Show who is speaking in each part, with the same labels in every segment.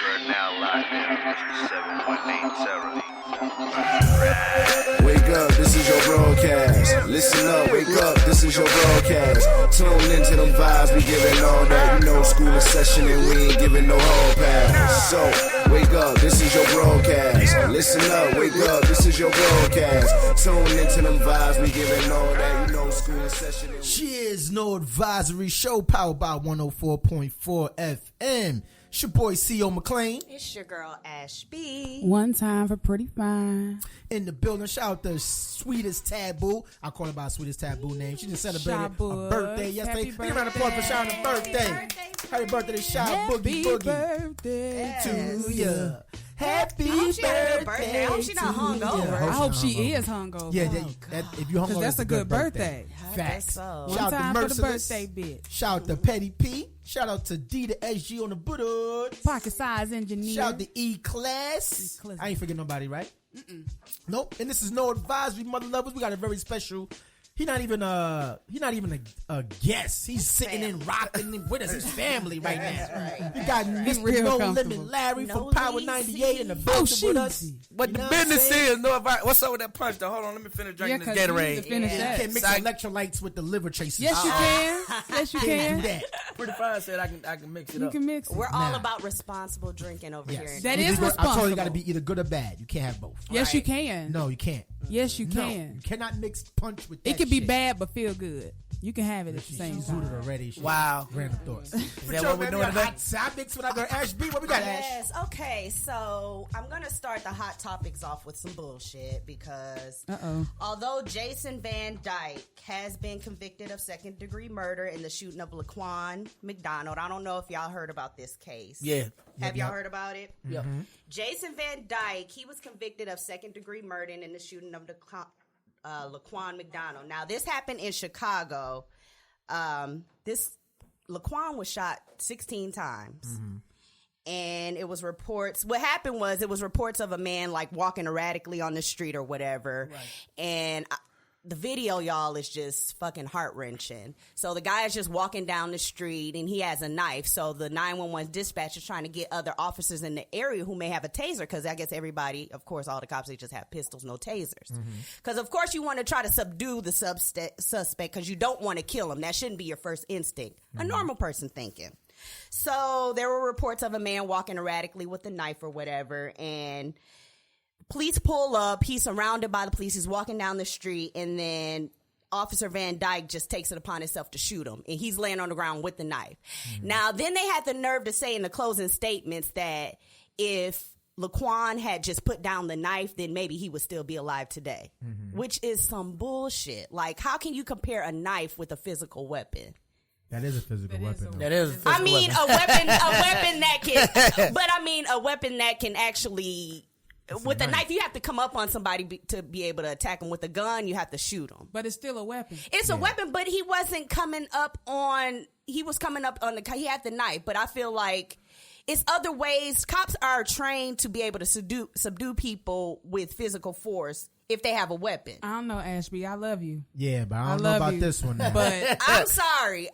Speaker 1: are now locked in with 718
Speaker 2: Wake up, this is your broadcast. Listen up, wake up, this is your broadcast. Tune into them vibes, we giving all that. You know, school in session and we ain't giving no hall pass. So, wake up, this is your broadcast. Listen up, wake up, this is your broadcast. Tune into them vibes, we giving all that. You know, school in session and
Speaker 3: Cheers, No Advisory Show, powered by 104.4 FM. It's your boy C.O. McLean.
Speaker 4: It's your girl Ash B.
Speaker 5: One time for pretty fine.
Speaker 3: In the building. Shout out the sweetest taboo. I call her by sweetest taboo name. She just celebrated a birthday yesterday. Big round of applause for Shaw's birthday. Happy birthday to Shaw Boogie Boogie.
Speaker 5: Birthday
Speaker 3: To ya. Happy
Speaker 4: I hope she had a good
Speaker 3: birthday.
Speaker 4: birthday. I hope she not hungover.
Speaker 5: I hope she is hungover.
Speaker 3: Yeah, if you hungover,
Speaker 5: because that's a good birthday.
Speaker 3: Facts.
Speaker 4: so.
Speaker 5: One
Speaker 3: Shout out
Speaker 5: time
Speaker 3: to
Speaker 5: for the
Speaker 3: Merciless.
Speaker 5: birthday bitch.
Speaker 3: Shout out to Petty P. Shout out to D to SG on the Buddha.
Speaker 5: Pocket size engineer.
Speaker 3: Shout out to E-Class.
Speaker 5: E-Class.
Speaker 3: I ain't forgetting nobody, right? Nope. And this is No Advisory, mother lovers. We got a very special. He not even a guest. He's sitting and rocking with us. His family right now. We got Mr.
Speaker 5: real
Speaker 3: No
Speaker 5: comfortable.
Speaker 3: Limit Larry
Speaker 4: No
Speaker 3: from Power
Speaker 4: Leasy.
Speaker 3: 98 in the building with us.
Speaker 6: But
Speaker 3: You
Speaker 6: the
Speaker 3: know what I'm
Speaker 6: business
Speaker 3: saying?
Speaker 6: is no advice. What's up with that punch though? Hold on, let me finish drinking
Speaker 5: Yeah,
Speaker 6: this
Speaker 5: 'cause you need to
Speaker 6: Gatorade.
Speaker 5: finish
Speaker 3: You
Speaker 5: that.
Speaker 3: can't mix
Speaker 6: Psych.
Speaker 3: electrolytes with the liver chasers.
Speaker 5: Yes, you can. Yes, you
Speaker 3: Can't do
Speaker 5: can.
Speaker 3: that.
Speaker 6: Pretty fine said I can mix it
Speaker 5: You
Speaker 6: up.
Speaker 5: can mix it.
Speaker 4: We're all
Speaker 3: Nah.
Speaker 4: about responsible drinking over here.
Speaker 5: That
Speaker 3: Either
Speaker 5: is
Speaker 3: go- I told you, you
Speaker 5: responsible.
Speaker 3: got to be either good or bad. You can't have both.
Speaker 5: Yes, you
Speaker 4: Right.
Speaker 5: can.
Speaker 3: No, you can't.
Speaker 5: Yes, you
Speaker 3: No,
Speaker 5: can.
Speaker 3: you cannot mix punch with that
Speaker 5: It could be
Speaker 3: shit.
Speaker 5: bad but feel good. You can have it at the
Speaker 3: She's
Speaker 5: same
Speaker 3: zooted
Speaker 5: time.
Speaker 3: already. She
Speaker 6: Wow.
Speaker 3: Random thoughts.
Speaker 6: Is that what we're doing today?
Speaker 3: Side mix when I go Ash B. What we got, Ash?
Speaker 4: Yes, okay, so I'm going to start the hot topics off with some bullshit because although Jason Van Dyke has been convicted of second-degree murder in the shooting of Laquan McDonald, I don't know if y'all heard about this case.
Speaker 6: Yeah.
Speaker 4: Have y'all heard about it?
Speaker 6: Yep.
Speaker 4: Jason Van Dyke, he was convicted of second-degree murder in the shooting of Laquan McDonald. Now, this happened in Chicago. Laquan was shot 16 times. And it was reports. What happened was it was reports of a man like walking erratically on the street or whatever. Right. And the video, y'all, is just fucking heart wrenching. So the guy is just walking down the street and he has a knife. So the 911 dispatcher is trying to get other officers in the area who may have a taser, because I guess everybody, of course, all the cops, they just have pistols, no tasers. Because of course you want to try to subdue the suspect because you don't want to kill him. That shouldn't be your first instinct. A normal person thinking. So there were reports of a man walking erratically with a knife or whatever, and police pull up. He's surrounded by the police. He's walking down the street, and then Officer Van Dyke just takes it upon himself to shoot him, and he's laying on the ground with the knife. Now, then they had the nerve to say in the closing statements that if Laquan had just put down the knife, then maybe he would still be alive today, which is some bullshit. Like, how can you compare a knife with a physical weapon?
Speaker 3: That is a physical weapon. Though.
Speaker 6: That is a
Speaker 4: I mean,
Speaker 6: weapon.
Speaker 4: a weapon that can, but I mean, a weapon that can actually, with a knife, you have to come up on somebody to be able to attack them. With a gun, you have to shoot them.
Speaker 5: But it's still a weapon.
Speaker 4: It's a weapon, but he wasn't coming up on, he was coming up on he had the knife, but I feel like it's other ways. Cops are trained to be able to subdue people with physical force if they have a weapon.
Speaker 5: I don't know, Ashby. I love you.
Speaker 3: Yeah, but I don't know
Speaker 5: love
Speaker 3: about
Speaker 5: you.
Speaker 3: this one now.
Speaker 5: But
Speaker 4: I'm sorry.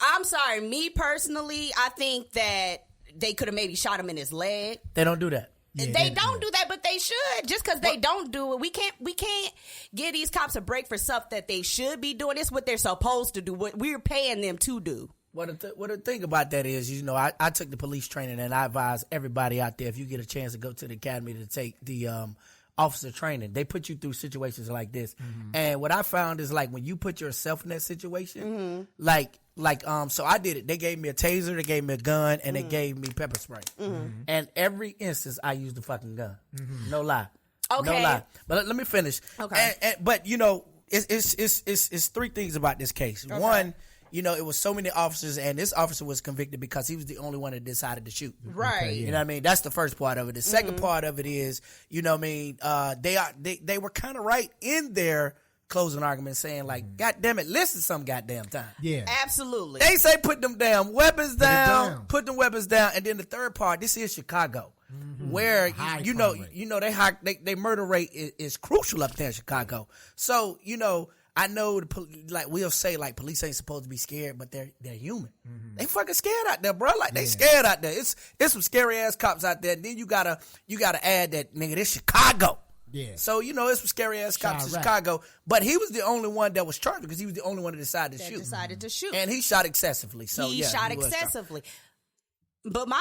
Speaker 4: Me personally, I think that they could have maybe shot him in his leg.
Speaker 6: They don't do that.
Speaker 3: Yeah,
Speaker 4: They don't do that, but they should. Just because they don't do it, we can't give these cops a break for stuff that they should be doing. It's what they're supposed to do. What we're paying them to do.
Speaker 6: What the thing about that is, you know, I took the police training, and I advise everybody out there, if you get a chance to go to the academy to take the officer training, they put you through situations like this. And what I found is, like, when you put yourself in that situation, so I did it. They gave me a taser, they gave me a gun, and they gave me pepper spray. And every instance I used the fucking gun. No lie.
Speaker 4: Okay.
Speaker 6: No lie. But let me finish.
Speaker 4: Okay.
Speaker 6: But you know, it's three things about this case.
Speaker 4: Okay.
Speaker 6: One, you know, it was so many officers, and this officer was convicted because he was the only one that decided to shoot.
Speaker 4: Right.
Speaker 3: Okay,
Speaker 6: You know what I mean? That's the first part of it. The second part of it is, you know what I mean, they were kind of right in their closing argument saying, like, God damn it, listen some goddamn time.
Speaker 3: Yeah.
Speaker 4: Absolutely.
Speaker 6: They say put them damn weapons
Speaker 3: down.
Speaker 6: put them weapons down, and then the third part, this is Chicago. Where you know
Speaker 3: crime rate.
Speaker 6: they murder rate is crucial up there in Chicago. So, you know, I know like we'll say like police ain't supposed to be scared, but they're human. They fucking scared out there, bro. Like they scared out there. It's some scary ass cops out there. Then you gotta add that nigga. This Chicago. Yeah. So it's some scary ass cops in Chicago, but he was the only one that was charged because he was the only one that decided to shoot. And he shot excessively. So he shot excessively.
Speaker 4: But my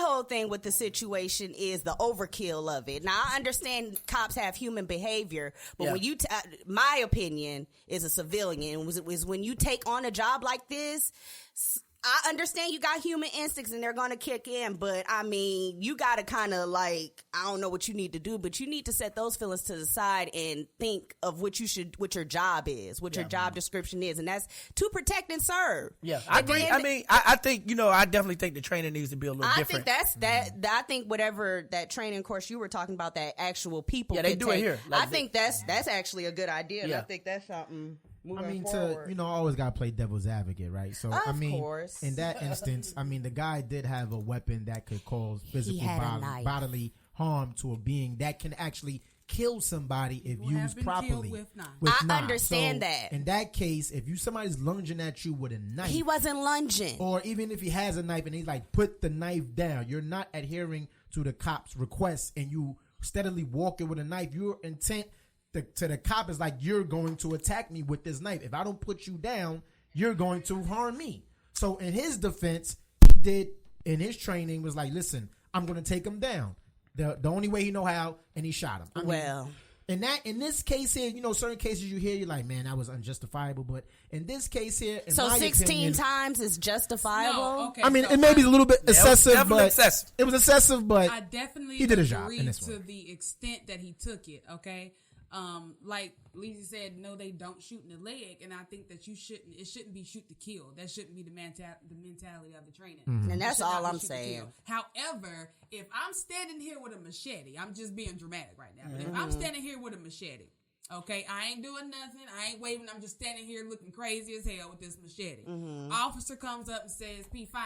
Speaker 4: whole thing with the situation is the overkill of it. Now I understand cops have human behavior, but when you, my opinion is a civilian is when you take on a job like this. I understand you got human instincts and they're going to kick in, but I mean, you got to kind of like, I don't know what you need to do, but you need to set those feelings to the side and think of what your job is, what your job description is. And that's to protect and serve.
Speaker 6: Yeah, I agree. I mean, I think, I definitely think the training needs to be a little different.
Speaker 4: I think I think whatever that training course you were talking about, that actual people.
Speaker 6: Yeah, they do it here.
Speaker 4: Like I think that's actually a good idea. And I think that's something.
Speaker 3: Always got to play devil's advocate, right? So,
Speaker 4: of course.
Speaker 3: In that instance, the guy did have a weapon that could cause physical bodily harm to a being that can actually kill somebody if used properly. With
Speaker 4: I understand that.
Speaker 3: In that case, if somebody's lunging at you with a knife.
Speaker 4: He wasn't lunging.
Speaker 3: Or even if he has a knife and he's like, put the knife down. You're not adhering to the cop's request and you steadily walking with a knife. Your intent to the cop is like, you're going to attack me with this knife. If I don't put you down, you're going to harm me. So in his defense, he did in his training was like, listen, I'm going to take him down. The only way he know how, and he shot him. In this case here, certain cases you hear, you're like, man, that was unjustifiable. But in this case here, in my
Speaker 4: 16
Speaker 3: opinion,
Speaker 4: times is justifiable.
Speaker 5: No, okay,
Speaker 3: it may be a little bit excessive,
Speaker 6: excessive.
Speaker 3: It was excessive, but
Speaker 5: I definitely
Speaker 3: he did a job in this
Speaker 5: to
Speaker 3: one.
Speaker 5: the extent that he took it. Okay. Like Lisa said, no, they don't shoot in the leg, and I think that it shouldn't be shoot to kill. That shouldn't be the mentality of the training.
Speaker 4: And that's all I'm saying.
Speaker 5: However, if I'm standing here with a machete, I'm just being dramatic right now, but if I'm standing here with a machete, okay, I ain't doing nothing, I ain't waving, I'm just standing here looking crazy as hell with this machete. Officer comes up and says, P, fine,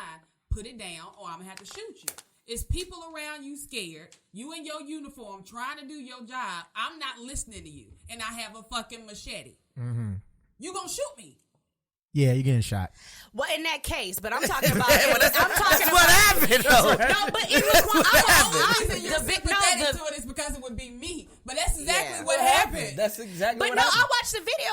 Speaker 5: put it down or I'm gonna have to shoot you. It's people around you scared. You in your uniform trying to do your job. I'm not listening to you. And I have a fucking machete. You gonna shoot me.
Speaker 3: Yeah, you're getting shot.
Speaker 4: Well, in that case, but I'm talking about.
Speaker 6: That's what happened, though.
Speaker 4: No, but it was
Speaker 5: to it is because it would be me. But that's exactly what happened.
Speaker 6: That's exactly
Speaker 4: but
Speaker 6: what
Speaker 4: no,
Speaker 6: happened.
Speaker 4: I watched the video.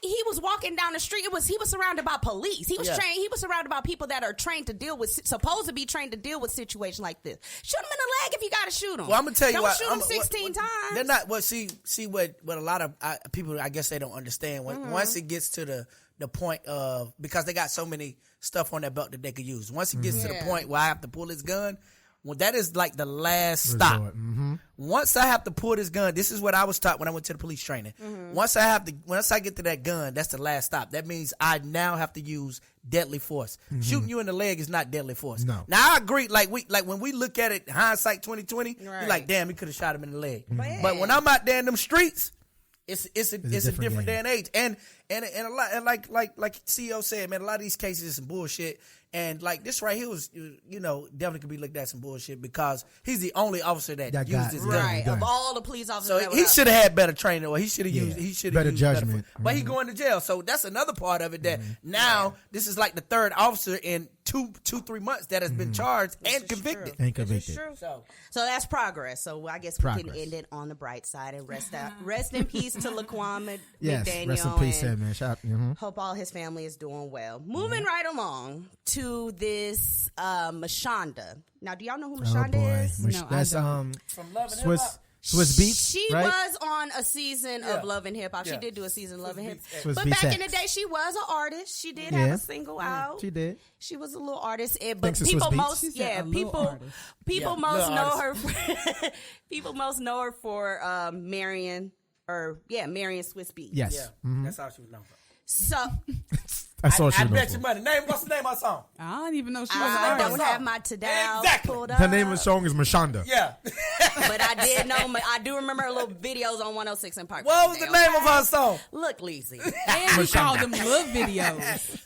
Speaker 4: He was walking down the street. He was surrounded by police. He was trained. He was surrounded by people that are trained to deal with, supposed to be trained to deal with situations like this. Shoot him in the leg if you got to shoot him.
Speaker 6: Well, I'm gonna tell you
Speaker 4: don't
Speaker 6: what.
Speaker 4: Shoot him 16 times.
Speaker 6: They're not. Well, see what a lot of people, I guess they don't understand. Once it gets to the point of, because they got so many stuff on their belt that they could use. Once it gets to the point where I have to pull his gun, well, that is like the last stop. Once I have to pull this gun, this is what I was taught when I went to the police training. Once I get to that gun, that's the last stop. That means I now have to use deadly force. Shooting you in the leg is not deadly force. No. Now I agree. Like when we look at it, hindsight 2020, you're like, damn, he could have shot him in the leg. But when I'm out there in them streets, it's a different day and age. And a lot, and like CEO said, man, a lot of these cases is some bullshit. And like this right here was, definitely could be looked at some bullshit because he's the only officer that used his gun.
Speaker 4: Right, of all the police officers.
Speaker 6: So he should have had better training, or he should have used
Speaker 3: better judgment.
Speaker 6: But he going to jail. So that's another part of it that now this is like the third officer in 3 months that has been charged and convicted.
Speaker 4: So that's progress. So I guess we can end it on the bright side and rest in peace to Laquan McDaniel.
Speaker 3: Rest in peace, man.
Speaker 4: Hope all his family is doing well. Moving right along to this Mashonda. Now, do y'all know who Mashonda is?
Speaker 3: No, that's
Speaker 6: from Love and Hip Hop.
Speaker 3: Swiss Beats.
Speaker 4: She was on a season of Love and Hip Hop. She did do a season of Love and Hip Hop. But back in the day, she was an artist. She did have a single out.
Speaker 3: She did.
Speaker 4: She was a little artist. But people most most know her. People most know her for Marion Swiss Beats.
Speaker 3: Yes.
Speaker 6: Yeah, that's how she was known for.
Speaker 4: So
Speaker 3: I saw she
Speaker 6: I
Speaker 3: was
Speaker 6: bet you money. What's the name of her song?
Speaker 5: I don't even know she was
Speaker 4: I
Speaker 5: an
Speaker 4: don't
Speaker 5: artist.
Speaker 4: have my Tadal
Speaker 6: Exactly.
Speaker 4: pulled up.
Speaker 3: Her name of the song is Mashonda.
Speaker 6: Yeah.
Speaker 4: But I did know. I do remember her little videos on 106 in Park.
Speaker 6: What was the name of her song?
Speaker 4: Look, Lizzie.
Speaker 5: And we call them love videos.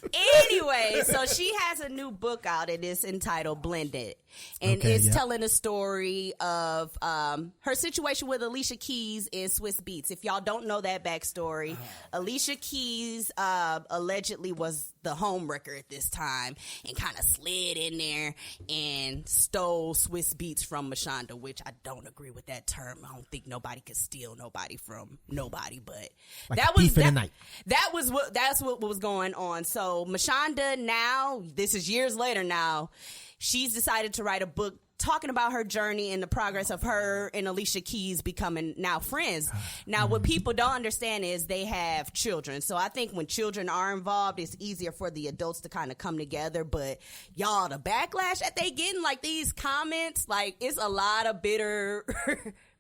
Speaker 4: Anyway, so she has a new book out, and it's entitled Blended. And
Speaker 3: Okay,
Speaker 4: it's
Speaker 3: yeah.
Speaker 4: telling a story of her situation with Alicia Keys in Swiss Beats. If y'all don't know that backstory, Alicia Keys allegedly was the homewrecker at this time and kind of slid in there and stole Swiss Beats from Mashonda, which I don't agree with that term. I don't think nobody could steal nobody from nobody, but
Speaker 3: Like
Speaker 4: that
Speaker 3: a
Speaker 4: was
Speaker 3: thief in the night.
Speaker 4: that's what was going on. So Mashonda now, this is years later now, she's decided to write a book talking about her journey and the progress of her and Alicia Keys becoming now friends. Now, what people don't understand is they have children. So I think when children are involved, it's easier for the adults to kind of come together. But y'all, the backlash that they getting, like these comments, like it's a lot of bitter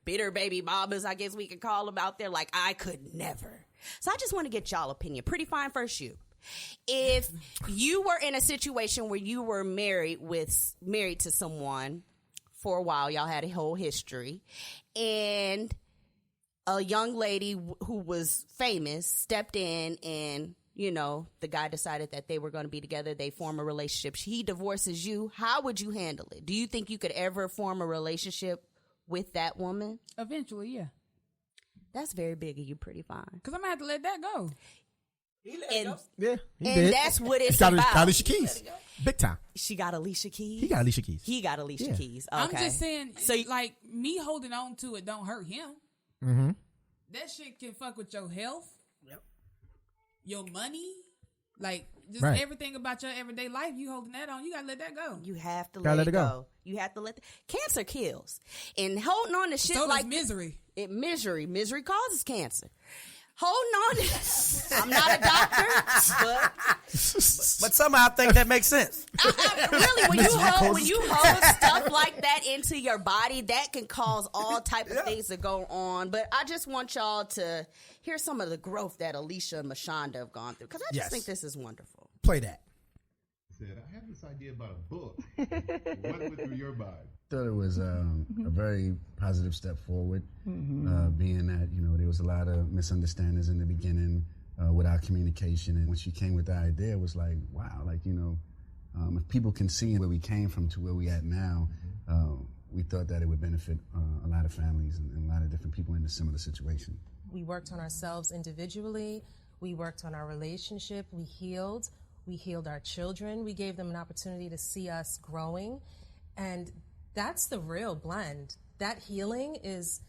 Speaker 4: baby mamas, I guess we could call them out there. Like, I could never. So I just want to get y'all opinion. Pretty fine first you. If you were in a situation where you were married to someone for a while, y'all had a whole history, and a young lady who was famous stepped in and, you know, the guy decided that they were going to be together, they form a relationship, he divorces you, how would you handle it? Do you think you could ever form a relationship with that woman?
Speaker 5: Eventually, yeah.
Speaker 4: That's very big of you, Pretty Fine.
Speaker 5: Because I'm going to have to let that go.
Speaker 4: And,
Speaker 3: Yeah, he
Speaker 4: and
Speaker 3: did.
Speaker 4: that's what it's
Speaker 3: He got
Speaker 4: about.
Speaker 3: Alicia Keys. Big time.
Speaker 4: She got Alicia Keys.
Speaker 3: He got Alicia Keys.
Speaker 4: He got Alicia
Speaker 3: Yeah.
Speaker 4: Keys. Okay.
Speaker 5: I'm just saying,
Speaker 4: So
Speaker 5: like, me holding on to it don't hurt him.
Speaker 3: Mm-hmm.
Speaker 5: That shit can fuck with your health, your money, like, just
Speaker 3: Right.
Speaker 5: everything about your everyday life. You holding that on, you got to let that go.
Speaker 4: you have to
Speaker 3: Gotta
Speaker 4: let it go. You have to let cancer kills. And holding on to shit
Speaker 5: So
Speaker 4: like
Speaker 5: does misery.
Speaker 4: misery causes cancer. Holding on to I'm not a doctor,
Speaker 6: But somehow I think that makes sense.
Speaker 4: I really when you hold stuff like that into your body, that can cause all type of things to go on. But I just want y'all to hear some of the growth that Alicia and Mashonda have gone through, because I just
Speaker 3: Yes.
Speaker 4: think this is wonderful.
Speaker 3: Play that.
Speaker 7: Said, I have this idea about a book. What went through your mind?
Speaker 8: Thought it was a very positive step forward, being that, you know, there was a lot of misunderstandings in the beginning with our communication. And when she came with the idea, it was like, wow, like, you know, if people can see where we came from to where we at now, we thought that it would benefit a lot of families and a lot of different people in a similar situation.
Speaker 9: We worked on ourselves individually. We worked on our relationship. We healed our children. We gave them an opportunity to see us growing. And that's the real blend. That healing it's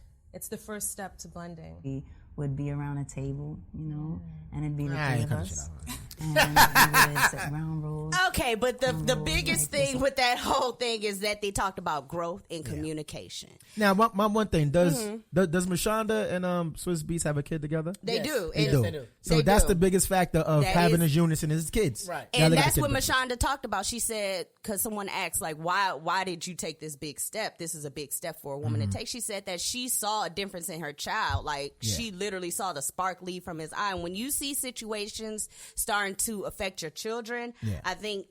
Speaker 9: the first step to blending.
Speaker 10: We would be around a table, you know, and it'd be the
Speaker 3: I
Speaker 10: three
Speaker 3: ain't
Speaker 10: of
Speaker 3: coming
Speaker 10: us. And we would set ground rules.
Speaker 4: Okay, but the biggest
Speaker 10: like
Speaker 4: thing with that whole thing is that they talked about growth and communication.
Speaker 3: Now, my one thing, does Mashonda and Swiss Beats have a kid together?
Speaker 4: They do.
Speaker 3: They
Speaker 4: And-
Speaker 3: do. So
Speaker 4: They
Speaker 3: that's
Speaker 4: do.
Speaker 3: the biggest factor of
Speaker 4: That
Speaker 3: having
Speaker 4: is-
Speaker 3: his unison is his kids.
Speaker 6: Right.
Speaker 3: Now
Speaker 4: And
Speaker 3: they got
Speaker 4: that's
Speaker 3: a
Speaker 4: what
Speaker 3: kid.
Speaker 4: Mashonda talked about. She said, because someone asked, like, why did you take this big step? This is a big step for a woman to take. She said that she saw a difference in her child. Like, she literally saw the spark leave from his eye. And when you see situations starting to affect your children, I think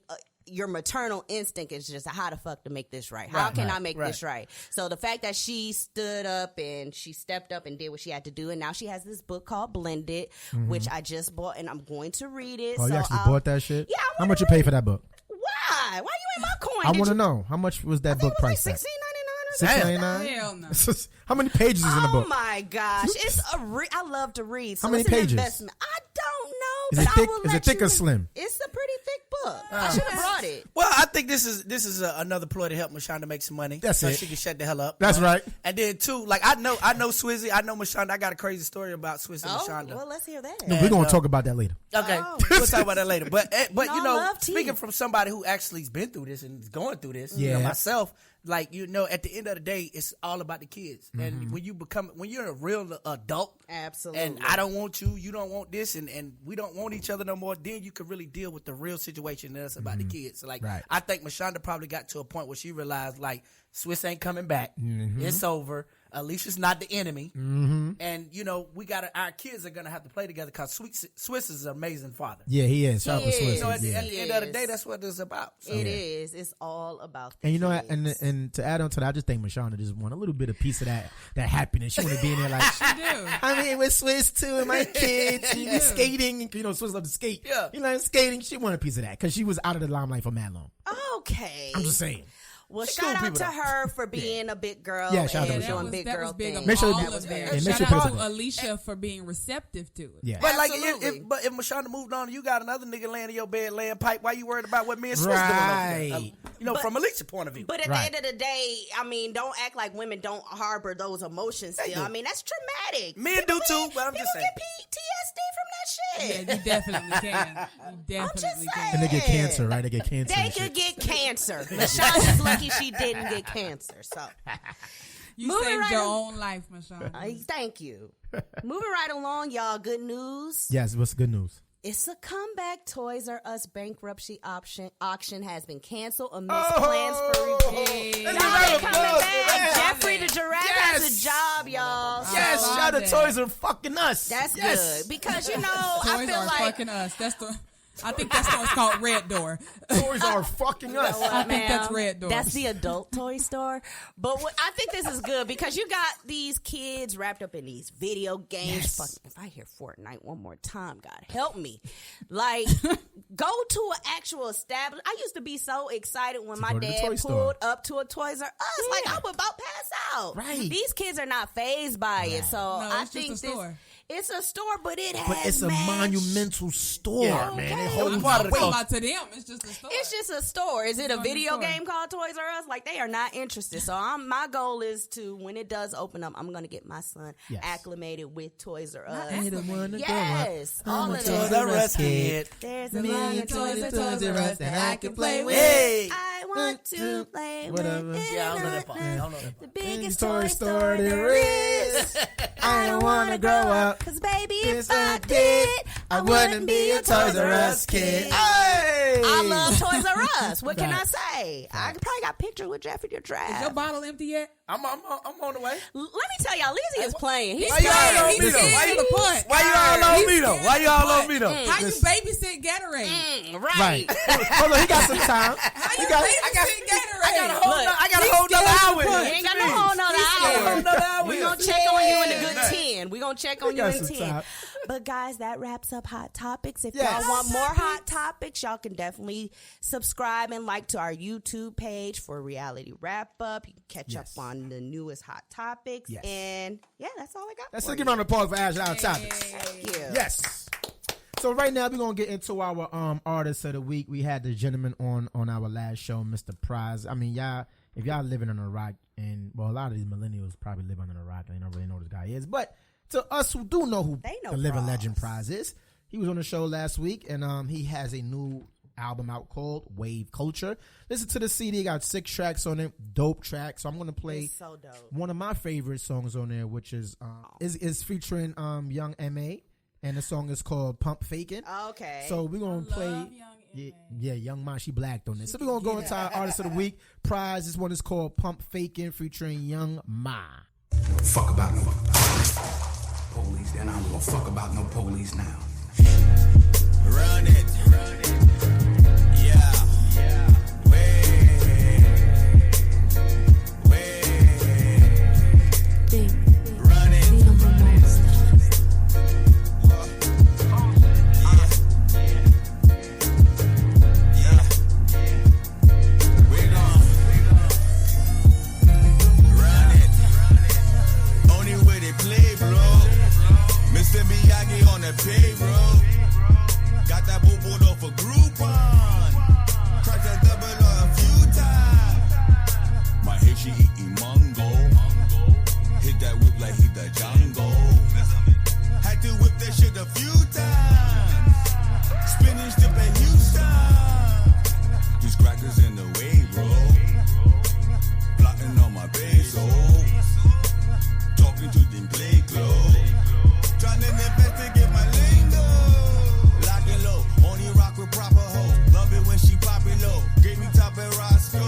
Speaker 4: your maternal instinct is just, how the fuck to make this right? How can I make this right? So the fact that she stood up and she stepped up and did what she had to do, and now she has this book called Blended, which I just bought, and I'm going to read it.
Speaker 3: Oh, you
Speaker 4: So
Speaker 3: actually
Speaker 4: I'll-
Speaker 3: bought that shit?
Speaker 4: Yeah, I
Speaker 3: How
Speaker 4: wanna
Speaker 3: much you pay for that book?
Speaker 4: Why? Why you ain't my coin?
Speaker 3: I
Speaker 4: Did
Speaker 3: want to
Speaker 4: you-
Speaker 3: know. How much was that
Speaker 4: I think
Speaker 3: book
Speaker 4: it was like
Speaker 3: priced at?
Speaker 4: $16.99
Speaker 5: Hell no.
Speaker 3: How many pages is in the
Speaker 4: Oh
Speaker 3: book?
Speaker 4: my gosh, it's I love to read. So
Speaker 3: How many
Speaker 4: it's an
Speaker 3: pages?
Speaker 4: investment. I don't know.
Speaker 3: Is
Speaker 4: but
Speaker 3: it thick?
Speaker 4: I will
Speaker 3: Is
Speaker 4: let
Speaker 3: it thick
Speaker 4: you
Speaker 3: or
Speaker 4: read.
Speaker 3: slim?
Speaker 4: It's a pretty thick book. I should have brought it.
Speaker 6: Well, I think this is another ploy to help Mashonda make some money.
Speaker 3: That's
Speaker 6: so
Speaker 3: it.
Speaker 6: she can shut the hell up.
Speaker 3: That's right.
Speaker 6: And then too, like I know Swizzy, I know Mashonda. I got a crazy story about Swizzy and
Speaker 4: Oh,
Speaker 6: Mashonda.
Speaker 4: well, let's hear that.
Speaker 3: We're going to talk about that later.
Speaker 6: Okay,
Speaker 4: Oh.
Speaker 6: we'll talk about that later. But
Speaker 4: Y'all
Speaker 6: you know,
Speaker 4: love tea.
Speaker 6: speaking from somebody who actually's been through this and is going through this, you know,
Speaker 3: Yeah.
Speaker 6: myself, like, you know, at the end of the day, it's all about the kids. And when you're a real adult,
Speaker 4: Absolutely.
Speaker 6: and I don't want you don't want this, and we don't want each other no more, then you can really deal with the real situation that's about the kids. So, like,
Speaker 3: Right.
Speaker 6: I think Mashonda probably got to a point where she realized, like, Swiss ain't coming back. It's over. Alicia's not the enemy.
Speaker 3: Mm-hmm.
Speaker 6: And, you know, our kids are going to have to play together because Swiss is an amazing father.
Speaker 3: Yeah, he is. Shout out to Swiss.
Speaker 6: You know, at the end of the day, that's what it's about. So.
Speaker 4: It is. It's all about the
Speaker 3: And you know,
Speaker 4: kids.
Speaker 3: and to add on to that, I just think Mashonda just want a little bit of piece of that happiness. She want to be in there like, I mean, with Swiss too, and my kids, she be skating. You know, Swiss love to skate.
Speaker 6: Yeah.
Speaker 3: You know, skating. She want a piece of that because she was out of the limelight for mad long.
Speaker 4: Okay.
Speaker 3: I'm just saying.
Speaker 4: Well, shout out to her for being a big girl
Speaker 3: Yeah, shout out to
Speaker 4: and
Speaker 3: her.
Speaker 4: doing big girl things.
Speaker 3: Make sure
Speaker 5: All
Speaker 3: that
Speaker 5: of
Speaker 3: was
Speaker 5: that.
Speaker 3: very-
Speaker 5: Shout
Speaker 3: make sure
Speaker 5: out
Speaker 3: people-
Speaker 5: to Alicia for being receptive to it.
Speaker 3: Yeah.
Speaker 6: But like,
Speaker 4: Absolutely.
Speaker 6: if Mashonda moved on, you got another nigga laying in your bed, laying pipe. Why you worried about what me and Swiss doing over there?
Speaker 3: Right.
Speaker 6: You know, from Alicia's point of view.
Speaker 4: But at
Speaker 3: Right.
Speaker 4: the end of the day, I mean, don't act like women don't harbor those emotions still. I mean, that's traumatic.
Speaker 6: Men do too, but I'm just saying.
Speaker 4: People get PTSD from that shit.
Speaker 5: Yeah, you definitely can. You definitely can.
Speaker 3: And they get cancer, right? They get cancer.
Speaker 4: They
Speaker 3: and
Speaker 4: could
Speaker 3: shit.
Speaker 4: get cancer. Mashonda's lucky she didn't get cancer. So,
Speaker 5: You
Speaker 4: Moving
Speaker 5: saved
Speaker 4: right
Speaker 5: your
Speaker 4: on-
Speaker 5: own life, Mashonda.
Speaker 4: thank you. Moving right along, y'all. Good news.
Speaker 3: Yes, what's the good news?
Speaker 4: It's a comeback. Toys R Us bankruptcy auction has been canceled amidst
Speaker 3: Oh!
Speaker 4: plans for review.
Speaker 3: Let's
Speaker 4: Y'all,
Speaker 3: give a
Speaker 4: they
Speaker 3: round of
Speaker 4: coming
Speaker 3: applause
Speaker 4: back.
Speaker 3: for that.
Speaker 4: Jeffrey the Giraffe has
Speaker 3: Yes.
Speaker 4: a job, y'all.
Speaker 3: Yes,
Speaker 5: saw
Speaker 3: shout out
Speaker 5: that.
Speaker 3: Toys are fucking us.
Speaker 4: That's
Speaker 3: Yes.
Speaker 4: good because you know I
Speaker 5: Toys
Speaker 4: feel
Speaker 5: are
Speaker 4: like
Speaker 5: fucking us. I think that's what's called Red Door.
Speaker 3: Toys are fucking us.
Speaker 5: I think that's
Speaker 4: ma'am,
Speaker 5: Red Door.
Speaker 4: That's the adult toy store. But I think this is good because you got these kids wrapped up in these video games.
Speaker 3: Yes.
Speaker 4: Fuck, if I hear Fortnite one more time, God help me. Like, go to an actual establishment. I used to be so excited when my
Speaker 3: go to the
Speaker 4: dad
Speaker 3: toy
Speaker 4: pulled
Speaker 3: store.
Speaker 4: up to a Toys R Us. Like, I would about pass out.
Speaker 3: Right.
Speaker 4: These kids are not fazed by it. So
Speaker 5: No,
Speaker 4: I
Speaker 5: it's just
Speaker 4: think
Speaker 5: a store.
Speaker 4: it's a store, but it has
Speaker 3: But it's a
Speaker 4: mad
Speaker 3: monumental store,
Speaker 6: Yeah.
Speaker 3: man.
Speaker 4: Okay.
Speaker 3: It holds
Speaker 5: I'm
Speaker 6: part
Speaker 5: not
Speaker 6: of the
Speaker 5: talking
Speaker 6: culture.
Speaker 5: about to them. It's just a store.
Speaker 4: It's just a store. Is it a
Speaker 5: It's
Speaker 4: video
Speaker 5: store.
Speaker 4: game called Toys R Us? Like, they are not interested. So my goal is to, when it does open up, I'm going to get my son
Speaker 3: Yes.
Speaker 4: acclimated with Toys R Us.
Speaker 5: acclimated.
Speaker 4: Yes, all of
Speaker 6: Toys
Speaker 4: that.
Speaker 6: R Us kid.
Speaker 4: There's a
Speaker 3: Million
Speaker 4: million
Speaker 3: toys
Speaker 4: toys
Speaker 3: at
Speaker 4: at
Speaker 3: Toys R Us that I can play with.
Speaker 6: Hey.
Speaker 4: I want to play
Speaker 3: Whatever.
Speaker 4: with.
Speaker 6: Yeah, I don't know that part. I don't know that
Speaker 4: The
Speaker 6: part.
Speaker 4: biggest
Speaker 3: toy
Speaker 4: toy
Speaker 3: store
Speaker 4: store
Speaker 3: there
Speaker 4: there
Speaker 3: is.
Speaker 4: is.
Speaker 3: I don't wanna grow up.
Speaker 4: Cause baby,
Speaker 3: Yes,
Speaker 4: if I did, I wouldn't be a Toys R Us kid.
Speaker 3: Hey!
Speaker 4: I love Toys R Us. What can I say? I probably got pictures with Jeffrey the
Speaker 5: Is
Speaker 4: Giraffe.
Speaker 5: your bottle empty yet?
Speaker 6: I'm on the way.
Speaker 4: Let me tell y'all, Lizzie is playing. He's
Speaker 6: Why you all on
Speaker 5: He's
Speaker 6: me though?
Speaker 5: scared
Speaker 6: Why
Speaker 5: of the
Speaker 6: you
Speaker 5: punch.
Speaker 6: Why you all on me though? Why you all on me though?
Speaker 5: How you babysit Gatorade?
Speaker 3: Right. Hold on, he got some time.
Speaker 5: How you
Speaker 3: He got-
Speaker 5: babysit Gatorade?
Speaker 6: I got a whole nother hour.
Speaker 4: You ain't got no whole nother hour.
Speaker 6: We
Speaker 4: We're going to check on you in a good 10. We're going to check on you
Speaker 3: got
Speaker 4: in
Speaker 3: some
Speaker 4: 10.
Speaker 3: time.
Speaker 4: But guys, that wraps up Hot Topics. If
Speaker 3: Yes.
Speaker 4: y'all want more Hot Topics, y'all can definitely subscribe and like to our YouTube page for Reality Wrap Up. You can catch
Speaker 3: Yes.
Speaker 4: up on the newest Hot Topics.
Speaker 3: Yes.
Speaker 4: And yeah, that's all I got.
Speaker 3: Let's
Speaker 4: for
Speaker 3: give
Speaker 4: you.
Speaker 3: round of applause for Ash Hot Topics.
Speaker 4: Thank you.
Speaker 3: Yes. So right now we're gonna get into our artist of the week. We had the gentleman on our last show, Mr. Pras. I mean, y'all, if y'all living under a rock, and well, a lot of these millennials probably live under a rock and they don't really know who this guy is. But to us who do know who
Speaker 4: They know
Speaker 3: the living
Speaker 4: Pras.
Speaker 3: legend Pras is, he was on the show last week, and he has a new album out called Wave Culture. Listen to the CD, got 6 tracks on it, dope tracks. So I'm gonna play
Speaker 4: It's so dope.
Speaker 3: one of my favorite songs on there, which is featuring Young M.A. and the song is called Pump Fakin'.
Speaker 4: Okay.
Speaker 3: So we're gonna play
Speaker 5: Young
Speaker 3: yeah, Young Ma, she blacked on this. So we're gonna go into our artist of the week. Prize, this one is called Pump Fakin' featuring Young Ma.
Speaker 11: Fuck about no police, then I don't give a fuck about no police now.
Speaker 2: Run it. Yeah. Run it. We're gone. Run it. Only way they play, bro. Mr. Miyagi on the payroll. Got that boo-boo off a Groupon. Crack that double a few times. My hit, she eating mango. Hit that whip like he the Django. Had to whip that shit a few times. Spinach dip at Houston. These crackers in the way, bro. Plotting on my base, oh. Talking to them play clothes. Trying to investigate my lingo. Lock and low, only rock with proper hoe. Love it when she pop it low. Gave me top and Roscoe.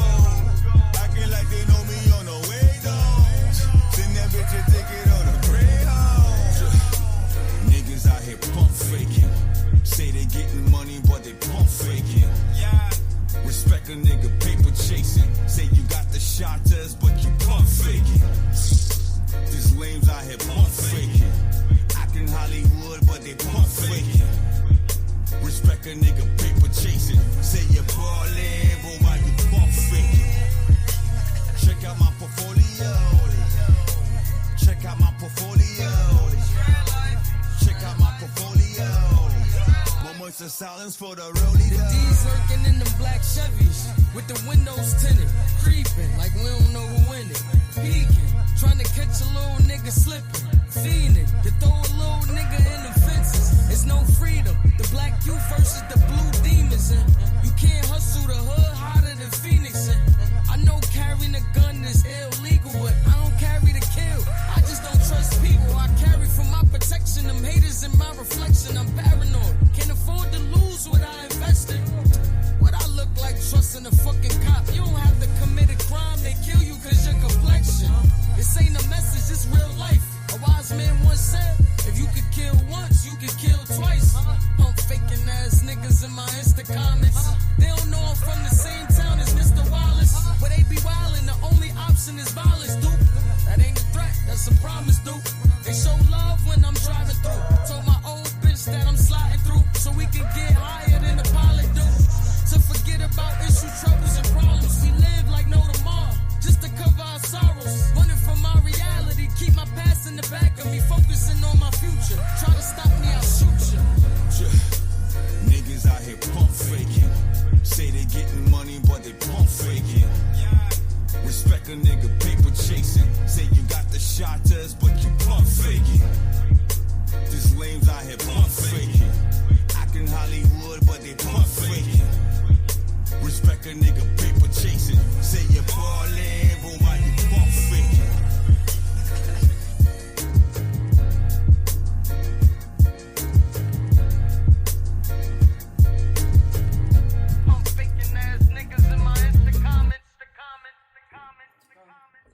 Speaker 2: Acting like they know me on the way though. Send that bitch
Speaker 12: here pump faking. Acting Hollywood, but they pump faking. Respect a nigga paper chasing. Say you're ballin', but why you pump faking? Check out my portfolio. Check out my portfolio. Check out my portfolio. Moments of silence for the rollie.
Speaker 13: The D's lurking in them black Chevys with the windows tinted, creeping like we don't know who in it. Peeking, trying to catch a little nigga slipping, fiending to throw a little nigga in the fences. It's no freedom. The black youth versus the blue demons. And you can't hustle the hood harder than Phoenix. And I know carrying a gun is illegal, but I don't carry to kill. I just don't trust people. I carry for my protection. Them haters in my reflection. I'm paranoid. Can't afford to lose what I invested. What I look like trusting a fucking cop. You don't have to commit a crime. They kill you cause your complexion. This ain't a message, it's real life. A wise man once said, if you could kill once, you could kill twice. Pump faking ass niggas in my Insta comments. They don't know I'm from the same town as Mr. Wallace. But they be wildin', the only option is violence, dude. That ain't a threat, that's a promise, dude. They show love when I'm driving through. Told my old bitch that I'm sliding through, so we can get higher than the pilot, dude. To forget about issues, troubles, and problems. We live like no tomorrow, just to cover our sorrows. Running from my reality, keep my past in the back of me, focusing on my future. Try to stop me, I'll shoot you.
Speaker 12: Niggas out here pump faking. Say they getting money, but they pump faking. Respect a nigga paper chasing. Say you got the shotters, but you pump faking. This lames out here pump faking. Acting Hollywood, but they pump faking. Respect a nigga paper chasing. Say you're ballin', but why you pump faking?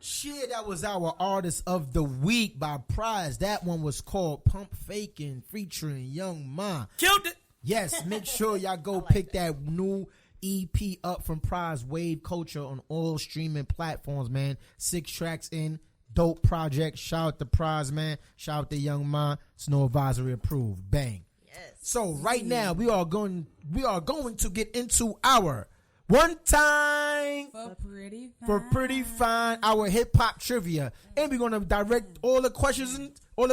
Speaker 3: Shit, that was our artist of the week by Pras. That one was called Pump Fakin' featuring Young Ma.
Speaker 6: Killed it.
Speaker 3: Yes, make sure y'all go pick that new EP up from Pras, Wave Culture, on all streaming platforms, man. 6 tracks in. Dope project. Shout out to Pras, man. Shout out to Young Ma. Snow Advisory approved. Bang. Yes. So right now we are going to get into our one time for pretty fine, our hip hop trivia, and we're gonna direct all the questions to No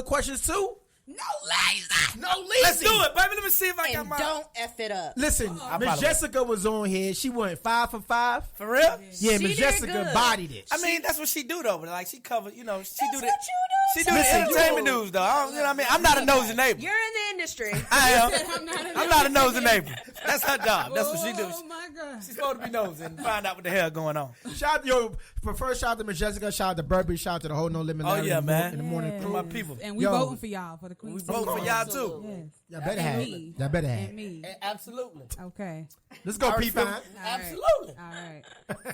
Speaker 3: lazy.
Speaker 6: Let's do it, baby. Let me see if I got my.
Speaker 4: Don't F it up.
Speaker 3: Listen, Miss Jessica was on here. She went 5 for 5.
Speaker 6: For real?
Speaker 3: Yeah, Miss Jessica bodied it.
Speaker 6: I mean, that's what she do though. But like, she covered, she do the. She do
Speaker 3: Listen,
Speaker 6: the entertainment news though. You know what I mean? I'm not a nosy neighbor.
Speaker 4: You're in the industry.
Speaker 6: I am. I'm not a nosy neighbor. That's her job. That's what she do.
Speaker 5: Oh my God.
Speaker 6: She's supposed to be nosy and find out what the hell going on.
Speaker 3: Shout out to Miss Jessica. Shout out to Burberry. Shout out to the whole No Limit.
Speaker 6: Oh yeah, man.
Speaker 3: In the morning crew.
Speaker 6: My people.
Speaker 5: And we voting for y'all for the Queen.
Speaker 6: We voting for y'all too.
Speaker 5: Yes.
Speaker 3: Y'all better have it. Y'all better have
Speaker 5: me.
Speaker 6: Absolutely.
Speaker 5: Okay.
Speaker 3: Let's go, P5.
Speaker 6: Absolutely.
Speaker 5: All right.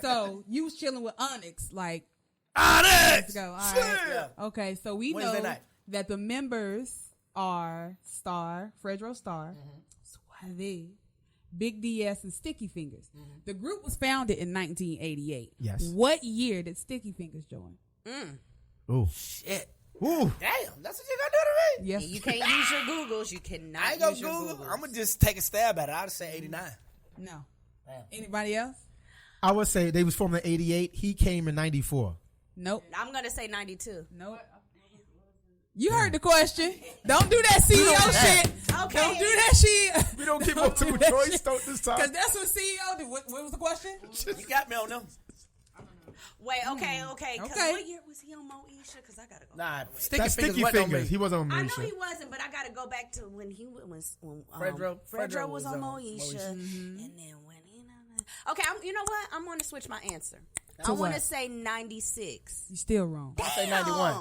Speaker 5: So you was chilling with Onyx, like
Speaker 6: Onyx.
Speaker 5: Let's go. All right.
Speaker 6: Yeah.
Speaker 5: Okay. So we
Speaker 6: Wednesday
Speaker 5: know
Speaker 6: night.
Speaker 5: that the members are Fredro Star, Suave, Big DS, and Sticky Fingers. The group was founded in 1988.
Speaker 3: Yes.
Speaker 5: What year did Sticky Fingers join?
Speaker 3: Ooh.
Speaker 6: Shit.
Speaker 3: Ooh.
Speaker 6: Damn. That's what you gonna do to me?
Speaker 5: Yes.
Speaker 4: You can't use your Googles. You cannot
Speaker 6: I ain't gonna
Speaker 4: use your
Speaker 6: Google.
Speaker 4: Googles.
Speaker 6: I'm gonna just take a stab at it. I'd say 89.
Speaker 5: No.
Speaker 6: Damn.
Speaker 5: Anybody else?
Speaker 3: I would say they was formed in 88. He came in 94.
Speaker 5: Nope.
Speaker 4: I'm going to say 92.
Speaker 5: Nope. You heard the question. Don't do that CEO shit.
Speaker 4: Okay.
Speaker 5: Don't do that shit.
Speaker 3: We don't give multiple choice this time.
Speaker 5: Because that's what CEO do. What was the question?
Speaker 6: You got me on them.
Speaker 4: Wait, okay. Because what year was he on Moesha? Because I got to go.
Speaker 6: Nah,
Speaker 3: That's
Speaker 6: Sticky
Speaker 3: Sticky
Speaker 6: Fingers.
Speaker 3: Fingers. He wasn't on
Speaker 4: I know
Speaker 3: Moesha.
Speaker 4: he wasn't, but I got to go back to when he was
Speaker 6: Fredro
Speaker 4: was on Moesha. And then when he... Okay, you know what? I'm going to switch my answer. I want to say 96.
Speaker 5: You still wrong.
Speaker 6: I say 91.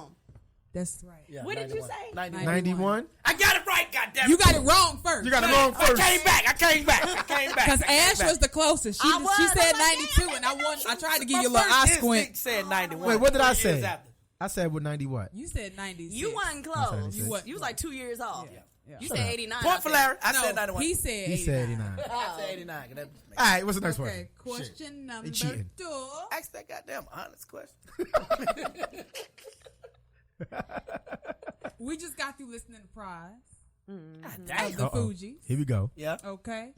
Speaker 5: That's right.
Speaker 6: Yeah,
Speaker 4: What did you say?
Speaker 3: 91?
Speaker 6: I got it right, goddammit.
Speaker 5: You got it wrong first.
Speaker 3: You got it wrong first.
Speaker 6: I came back.
Speaker 5: Because Ash was the closest. She said 92, and I tried to give you a little eye squint.
Speaker 6: Said 91.
Speaker 3: Wait, what did I say?
Speaker 6: Years after.
Speaker 3: I said with 90 what?
Speaker 5: You said 96.
Speaker 4: You wasn't close.
Speaker 3: 96.
Speaker 4: You was like 2 years off.
Speaker 5: Yeah.
Speaker 4: You
Speaker 3: Shut
Speaker 4: said
Speaker 3: up.
Speaker 4: 89.
Speaker 6: Point for Larry. I said
Speaker 5: No,
Speaker 6: 91.
Speaker 5: he said 89.
Speaker 3: He said 89.
Speaker 6: I said 89.
Speaker 3: All right, what's the next
Speaker 5: Okay,
Speaker 3: one?
Speaker 5: question number
Speaker 3: cheating.
Speaker 5: 2.
Speaker 6: Ask that goddamn honest question.
Speaker 5: We just got through listening to Pras.
Speaker 6: Damn.
Speaker 5: The Fugees.
Speaker 3: Here we go.
Speaker 6: Yeah.
Speaker 5: Okay.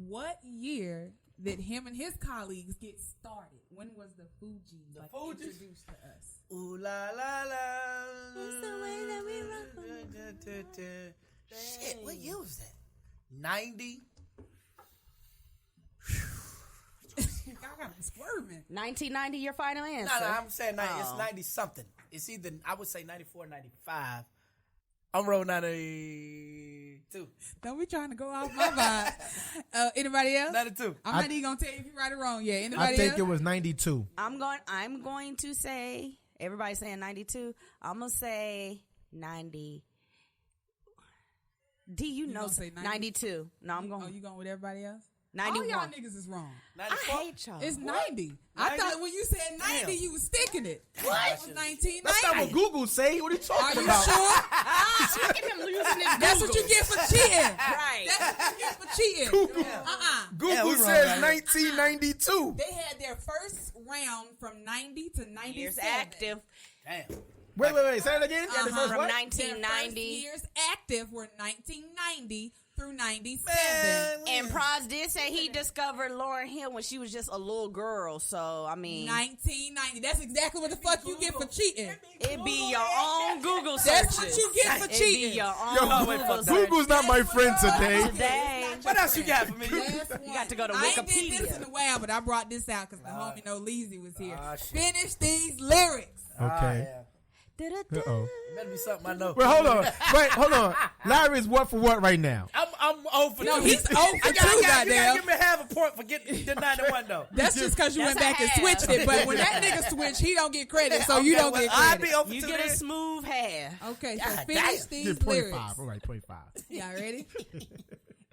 Speaker 5: What year did him and his colleagues get started? When was the Fugees introduced to us?
Speaker 6: Ooh la la la.
Speaker 4: It's the way that we rock.
Speaker 6: Shit, what year was that? 90.
Speaker 5: Y'all got me squirming.
Speaker 4: 1990, your final answer.
Speaker 6: No, I'm saying it's 90 something. It's either, I would say 94, 95. I'm rolling 92.
Speaker 5: Don't be trying to go off my vibe. Anybody else?
Speaker 6: 92.
Speaker 5: I'm not even gonna tell you if you're right or wrong. Yeah. Anybody
Speaker 3: I think
Speaker 5: else?
Speaker 3: it was 92.
Speaker 4: I'm going to say, everybody's saying 92. I'm going to say 90. D, you know,
Speaker 5: say
Speaker 4: 92. No, I'm going.
Speaker 5: Oh, you going with everybody else?
Speaker 4: 91.
Speaker 5: All y'all niggas is wrong.
Speaker 6: 94?
Speaker 4: I hate y'all.
Speaker 5: It's 90. I thought when you said 90, you was sticking it. What? It was 1990.
Speaker 3: That's not what Google say. What are you
Speaker 5: Are
Speaker 3: talking
Speaker 5: you
Speaker 3: about?
Speaker 5: sure?
Speaker 4: Look at him losing his
Speaker 5: That's what you get for cheating.
Speaker 4: Right.
Speaker 5: That's what you get for cheating.
Speaker 3: Google, Google says 1992.
Speaker 5: They had their first round from 90 to 97.
Speaker 4: Years active.
Speaker 6: Damn.
Speaker 3: Wait. Say it again. Yeah, the first
Speaker 4: From
Speaker 3: what?
Speaker 4: 1990.
Speaker 5: Their first years active were 1990 through 97.
Speaker 4: And Pras did say he discovered Lauryn Hill when she was just a little girl. So, I mean.
Speaker 5: 1990. That's exactly what the fuck you get for cheating.
Speaker 4: It be your own Google searches.
Speaker 5: That's what you get for
Speaker 4: It be
Speaker 5: cheating.
Speaker 4: your own
Speaker 3: Yo,
Speaker 4: Google search.
Speaker 3: Google's not my friend today.
Speaker 4: Today.
Speaker 6: What else you got for me?
Speaker 4: You got to go to
Speaker 5: I ain't did this in
Speaker 4: Wikipedia.
Speaker 5: a while, but I brought this out because the homie No Leezy was here.
Speaker 6: shit.
Speaker 5: Finish these lyrics.
Speaker 3: Okay.
Speaker 4: Da-da-da.
Speaker 3: Uh-oh.
Speaker 6: Better be something I know.
Speaker 3: Wait, hold on. Larry is what for what right now?
Speaker 6: I'm 0 for 2.
Speaker 5: No, he's 0 for 2,
Speaker 6: You gotta
Speaker 5: goddamn.
Speaker 6: give me half a point for getting the 91 though.
Speaker 5: That's just because you went back and switched it. But when that nigga switched, he don't get credit, so you
Speaker 6: Okay,
Speaker 5: don't
Speaker 6: well,
Speaker 5: get
Speaker 6: I'd be
Speaker 5: credit.
Speaker 6: 0 for
Speaker 4: You
Speaker 6: 2
Speaker 4: get a
Speaker 6: then.
Speaker 4: smooth half.
Speaker 5: Okay, so
Speaker 6: God
Speaker 5: finish
Speaker 6: damn.
Speaker 5: these
Speaker 3: Get 0.5.
Speaker 5: lyrics.
Speaker 3: All right, 0.5.
Speaker 5: Y'all ready?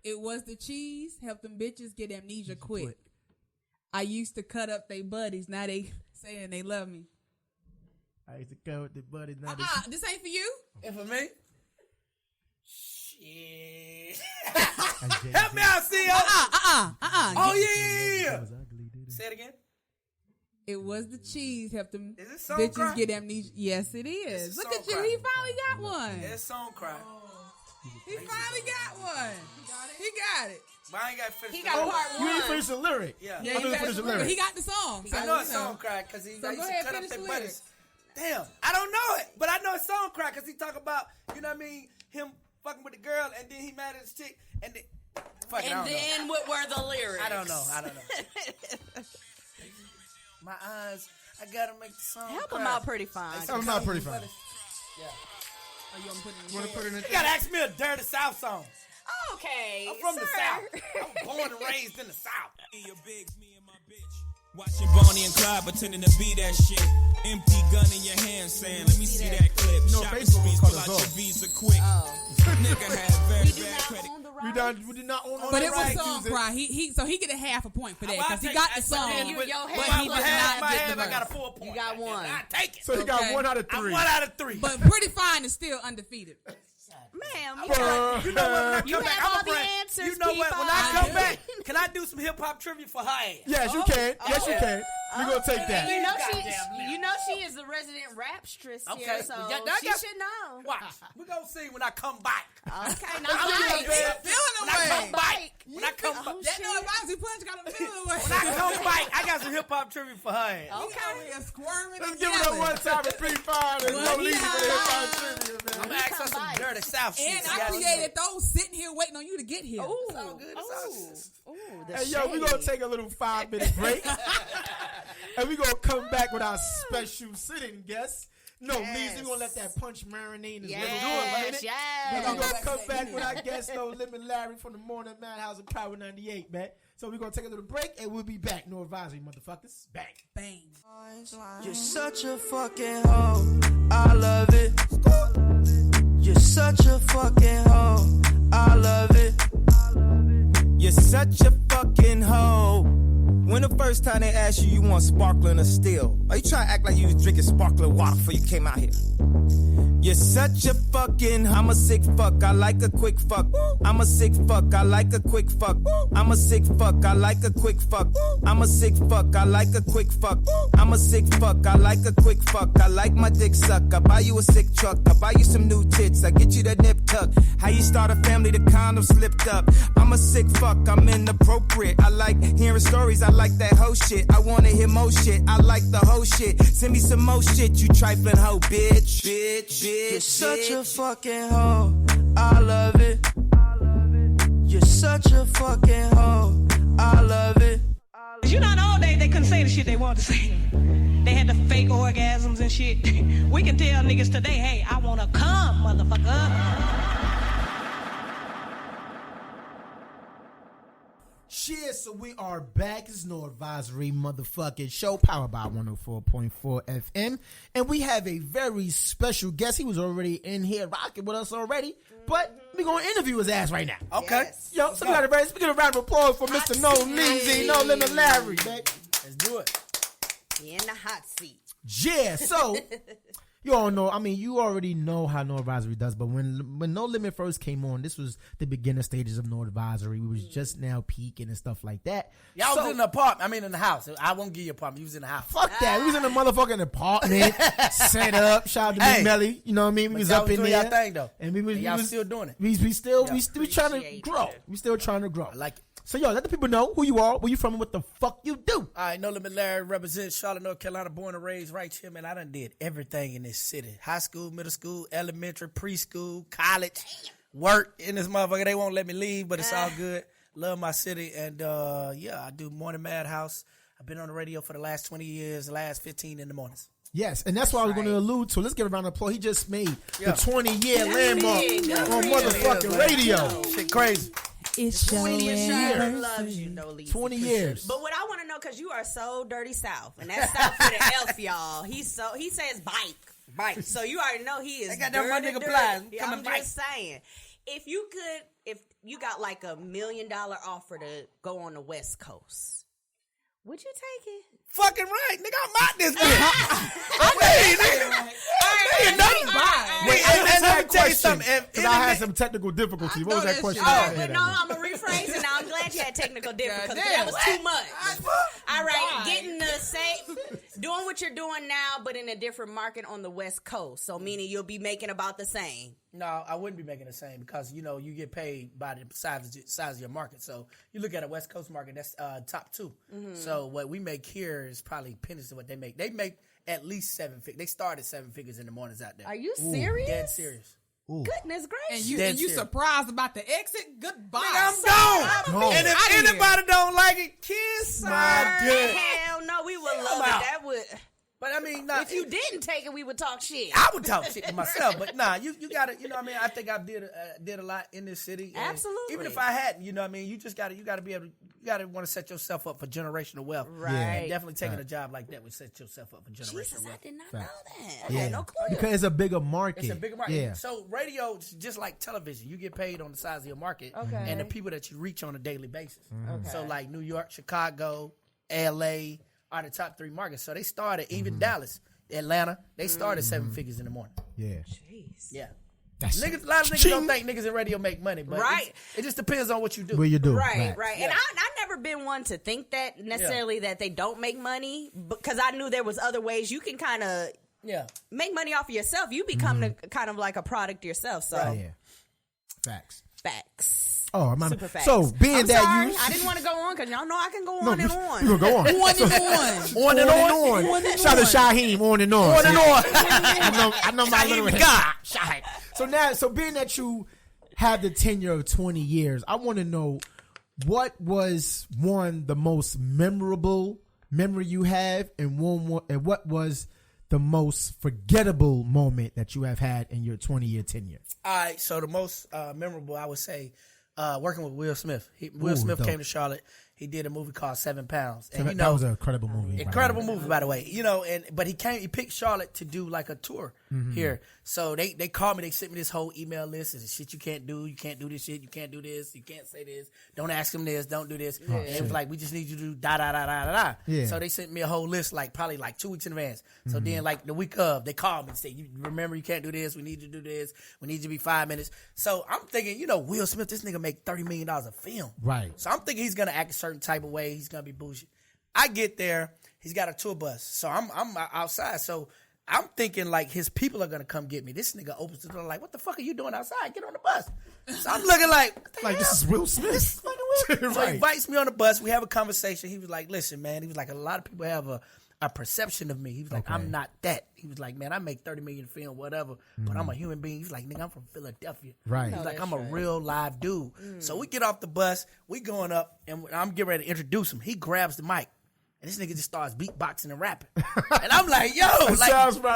Speaker 5: It was the cheese, helped them bitches get amnesia quick. I used to cut up they buddies, now they saying they love me.
Speaker 3: I used to go with the buddies. Now
Speaker 5: This ain't for you.
Speaker 6: And for me? Shit. Help me out, CEO. Oh, yeah. Say it again.
Speaker 5: It was the cheese, helped them
Speaker 6: Is it song
Speaker 5: bitches
Speaker 6: cry?
Speaker 5: get amnesia. Yes, it is.
Speaker 6: It's
Speaker 5: Look
Speaker 6: song
Speaker 5: at you.
Speaker 6: cry.
Speaker 5: He finally got one.
Speaker 6: It's song cry.
Speaker 5: He finally got one. He got it.
Speaker 6: But I ain't got to finish
Speaker 5: He
Speaker 6: the
Speaker 5: got
Speaker 6: lyric.
Speaker 5: part
Speaker 3: You
Speaker 5: one.
Speaker 3: ain't finished the lyric.
Speaker 6: Yeah.
Speaker 3: I thought you finished the lyric.
Speaker 5: He got the song. So,
Speaker 6: I know
Speaker 5: you
Speaker 6: it's song cry because he
Speaker 5: So
Speaker 6: used
Speaker 5: go
Speaker 6: to
Speaker 5: ahead,
Speaker 6: cut up
Speaker 5: finish
Speaker 6: their
Speaker 5: the
Speaker 6: buddies.
Speaker 5: lyrics.
Speaker 6: Damn, I don't know it, but I know it's song cry because he talk about, you know what I mean, him fucking with the girl and then he mad at his chick and then, fuck it, I
Speaker 4: And
Speaker 6: don't know.
Speaker 4: then what were the lyrics?
Speaker 6: I don't know. My eyes, I gotta make the song
Speaker 4: Help
Speaker 6: cry.
Speaker 4: him out pretty fine.
Speaker 3: Help him out pretty fine.
Speaker 6: Yeah.
Speaker 5: Oh, you want to
Speaker 3: You want to put it in
Speaker 6: You gotta ask me a dirty South song.
Speaker 4: Okay.
Speaker 6: I'm from the
Speaker 4: sir.
Speaker 6: South. I'm born and raised in the South.
Speaker 12: Watching Bonnie and Clyde pretending to be that shit. Empty gun in your hand saying, let me see that clip.
Speaker 3: You know,
Speaker 12: Shopping
Speaker 3: Facebook
Speaker 12: sprees,
Speaker 3: cut
Speaker 12: pull
Speaker 3: us
Speaker 12: out your
Speaker 3: off.
Speaker 12: visa quick. Nigga had very bad credit.
Speaker 3: We did not own
Speaker 5: But
Speaker 3: the
Speaker 5: it was
Speaker 3: rights.
Speaker 5: song cry. So he get a half a point for that
Speaker 6: Well,
Speaker 5: because he
Speaker 6: I'll
Speaker 5: got
Speaker 6: take-
Speaker 5: the song.
Speaker 6: but
Speaker 4: Your
Speaker 5: But
Speaker 4: half
Speaker 5: he
Speaker 4: plus
Speaker 5: did
Speaker 6: my
Speaker 5: not
Speaker 6: half,
Speaker 5: get
Speaker 6: I
Speaker 5: the
Speaker 6: got a
Speaker 5: verse.
Speaker 6: 4 point.
Speaker 4: You got one.
Speaker 6: I take it.
Speaker 3: So he got
Speaker 5: Okay.
Speaker 3: 1 out of
Speaker 6: I'm
Speaker 3: 3.
Speaker 6: 1 out of 3.
Speaker 5: But Pretty Fine is still undefeated.
Speaker 4: Ma'am,
Speaker 6: You know what? When I
Speaker 4: You
Speaker 6: come back,
Speaker 4: have
Speaker 6: I'm
Speaker 4: all
Speaker 6: a
Speaker 4: the
Speaker 6: brand.
Speaker 4: answers,
Speaker 6: You know what? When I
Speaker 5: people.
Speaker 6: come back, can I do some hip hop trivia for her ass?
Speaker 3: Yes, you can. Yes, you can. We're going to take
Speaker 4: And
Speaker 3: that.
Speaker 4: you know
Speaker 6: Goddamn
Speaker 4: she is the resident rapstress
Speaker 6: Okay.
Speaker 4: here, so
Speaker 6: Yeah, that
Speaker 4: she
Speaker 6: got-
Speaker 4: should know.
Speaker 6: Watch. We're going to see when I come back.
Speaker 4: Okay, now
Speaker 6: I'm
Speaker 4: nice.
Speaker 6: feeling good.
Speaker 5: Feeling
Speaker 6: When I
Speaker 5: away.
Speaker 6: come back. When I come back.
Speaker 5: That no advisory punch got him feeling away.
Speaker 6: When I come back, I got some hip hop trivia for her ass.
Speaker 5: Okay. Squirming
Speaker 3: Let's
Speaker 5: and
Speaker 3: give it up
Speaker 5: yelling.
Speaker 3: one time and Pretty Fine and
Speaker 5: Well,
Speaker 3: no leave
Speaker 5: yeah.
Speaker 3: for the hip hop trivia,
Speaker 6: I'm
Speaker 3: man.
Speaker 6: going to ask her some dirty South shit.
Speaker 5: And
Speaker 6: See
Speaker 5: I
Speaker 6: how she
Speaker 5: created those sitting here waiting on you to get here.
Speaker 4: Ooh,
Speaker 6: It's all good. It's all good.
Speaker 4: ooh, the
Speaker 3: Hey, yo, we're going to
Speaker 4: shade.
Speaker 3: take a little 5-minute break. And we're going to come back with our special sitting guest. No, Leezy, we're going to let that punch marinate in his little minute.
Speaker 4: Yes,
Speaker 3: Then
Speaker 4: yes.
Speaker 3: we're going to come back with our guest, No Limit Larry from the Morning Madhouse of Power 98, man. So we're going to take a little break, and we'll be back. No advisory, motherfuckers. Back.
Speaker 5: Bang.
Speaker 14: You're such a fucking hoe. I love it. You're such a fucking hoe. I love it.
Speaker 15: You're such a fucking hoe. When the first time they asked you, you want sparkling or still? Are you trying to act like you was drinking sparkling water before you came out here? You're such a fucking, I'm a sick fuck, I like a quick fuck. I'm a sick fuck, I like a quick fuck. I'm a sick fuck, I like a quick fuck. I'm a sick fuck, I like a quick fuck. I'm a sick fuck, I like a quick fuck. I like my dick suck, I buy you a sick truck. I buy you some new tits, I get you that nip tuck. How you start a family, the condom slipped up. I'm a sick fuck, I'm inappropriate. I like hearing stories, I like that whole shit. I wanna hear more shit, I like the whole shit. Send me some more shit, you trifling hoe, bitch.
Speaker 14: You're such a fucking hoe, I love it. You're such a fucking hoe, I love it.
Speaker 16: You know, in the old days, they couldn't say the shit they wanted to say. They had the fake orgasms and shit. We can tell niggas today, hey, I wanna come, motherfucker.
Speaker 3: Shit, so we are back. It's No Advisory motherfucking show, powered by 104.4 FM. And we have a very special guest. He was already in here rocking with us already, but we're going to interview his ass right now.
Speaker 6: Okay.
Speaker 3: Yes. Yo, so we got a round of applause for Mr. No Lindsay, No Limit Larry, man.
Speaker 6: Let's do it.
Speaker 4: In the hot seat.
Speaker 3: Yeah, so you all know, I mean, you already know how No Advisory does, but when No Limit first came on, this was the beginner stages of No Advisory. We was just now peaking and stuff like that.
Speaker 6: Y'all was in the apartment. I mean, in the house. I won't give you an apartment. You was in the house.
Speaker 3: Fuck that. We was in the motherfucking apartment, set up. Shout out to Big Melly. You know what I mean? We was up in there.
Speaker 6: Y'all thing, though.
Speaker 3: And
Speaker 6: y'all still doing it.
Speaker 3: We trying to grow. We still trying to grow.
Speaker 6: I like it.
Speaker 3: So, yo, let the people know who you are, where you from, and what the fuck you do.
Speaker 6: All right, No Limit Larry represents Charlotte, North Carolina, born and raised right here, man. I done did everything in this city. High school, middle school, elementary, preschool, college, work in this motherfucker. They won't let me leave, but it's all good. Love my city. And, yeah, I do Morning Madhouse. I've been on the radio for the last 20 years, the last 15 in the mornings.
Speaker 3: Yes, and that's what I was going to allude to. Let's give a round of applause. He just made the 20-year landmark on motherfucking radio.
Speaker 6: Shit crazy.
Speaker 9: It's
Speaker 4: 20 years. Loves you, No Lisa.
Speaker 3: 20 years.
Speaker 4: But what I want to know, because you are so dirty South, and that's South with an F, y'all. He says bike. So you already know he is.
Speaker 6: They got that one
Speaker 4: dirty,
Speaker 6: nigga
Speaker 4: dirty.
Speaker 6: blind.
Speaker 4: Yeah, I'm just saying. If you got like $1 million offer to go on the West Coast, would you take it?
Speaker 6: Fucking right, nigga. I'm out this bitch.
Speaker 3: Wait, let me tell you something. Because I had some technical difficulty. What was that question?
Speaker 4: But no, I'm going to rephrase it now. I'm glad you had technical difficulty. That was too much. All right, getting the same, doing what you're doing now, but in a different market on the West Coast. So meaning you'll be making about the same.
Speaker 6: No, I wouldn't be making the same because, you know, you get paid by the size of your market. So you look at a West Coast market, that's top 2. Mm-hmm. So what we make here is probably pennies to what they make. They make at least 7 figures. They start at 7 figures in the mornings out there.
Speaker 4: Are you serious?
Speaker 6: Dead serious.
Speaker 4: Ooh. Goodness gracious.
Speaker 5: And you surprised about the exit? Goodbye.
Speaker 6: Nigga, I'm gone. And if anybody don't like it, kiss my dick.
Speaker 4: Hell no, we would love it. That would...
Speaker 6: But I mean,
Speaker 4: if you didn't take it, we would talk shit.
Speaker 6: I would talk shit to myself, but nah, you got to, you know what I mean? I think I did a lot in this city.
Speaker 4: Absolutely.
Speaker 6: Even if I hadn't, you know what I mean? You just got to be able to, you got to want to set yourself up for generational wealth.
Speaker 4: Right.
Speaker 6: And definitely taking a job like that would set yourself up for generational wealth.
Speaker 4: I did not know that.
Speaker 3: Yeah.
Speaker 4: I had no clue.
Speaker 3: Because it's a bigger market.
Speaker 6: It's a bigger market.
Speaker 3: Yeah.
Speaker 6: So radio is just like television. You get paid on the size of your market and the people that you reach on a daily basis.
Speaker 3: Mm-hmm.
Speaker 6: So like New York, Chicago, LA are the top 3 markets. So they started, even Dallas, Atlanta, they started 7 figures in the morning.
Speaker 3: Yeah.
Speaker 4: Jeez.
Speaker 6: Yeah.
Speaker 3: That's
Speaker 6: a lot of niggas don't think niggas in radio make money, but it just depends on what you do.
Speaker 3: What you do.
Speaker 4: Right. Yeah. And I never been one to think that necessarily that they don't make money, because I knew there was other ways you can kind of make money off of yourself. You become kind of like a product yourself. So
Speaker 3: Facts.
Speaker 4: Oh,
Speaker 3: I'm
Speaker 4: super facts.
Speaker 3: So being
Speaker 4: I'm
Speaker 3: that
Speaker 4: sorry,
Speaker 3: you,
Speaker 4: I didn't want to go on because y'all know I can go on and on.
Speaker 3: You gonna go on?
Speaker 5: On and on.
Speaker 3: Shout out to Shaheem, on and on.
Speaker 6: On and on.
Speaker 3: I know my little God. So being that you have the tenure of 20 years, I want to know what was the most memorable memory you have, and what was the most forgettable moment that you have had in your 20-year tenure?
Speaker 6: All right, so the most memorable, I would say, working with Will Smith. Will Smith came to Charlotte. He did a movie called 7 Pounds.
Speaker 3: So that was an incredible movie.
Speaker 6: Incredible movie, by the way. But he picked Charlotte to do like a tour here. So they called me, they sent me this whole email list of shit you can't do this shit, you can't do this, you can't say this, don't ask him this, don't do this. And it was like, we just need you to do da da da da da da.
Speaker 3: Yeah.
Speaker 6: So they sent me a whole list probably 2 weeks in advance. So then the week of, they called me and said, you remember you can't do this, we need you to do this, we need you to be 5 minutes. So I'm thinking, Will Smith, this nigga make $30 million a film.
Speaker 3: Right.
Speaker 6: So I'm thinking he's gonna act a certain type of way, he's gonna be bougie. I get there, he's got a tour bus. So I'm outside. So I'm thinking his people are gonna come get me. This nigga opens the door like, what the fuck are you doing outside? Get on the bus. So I'm looking like
Speaker 3: this is Will Smith.
Speaker 6: This is fucking Will Smith. So he invites me on the bus. We have a conversation. He was like, listen, man. He was like, a lot of people have a perception of me. He was like, I'm not that. He was like, man, I make $30 million film, whatever, but I'm a human being. He's like, nigga, I'm from Philadelphia.
Speaker 3: Right.
Speaker 6: He's like, I'm a real live dude. So we get off the bus. We going up, and I'm getting ready to introduce him. He grabs the mic. And this nigga just starts beatboxing and rapping. And I'm like, yo,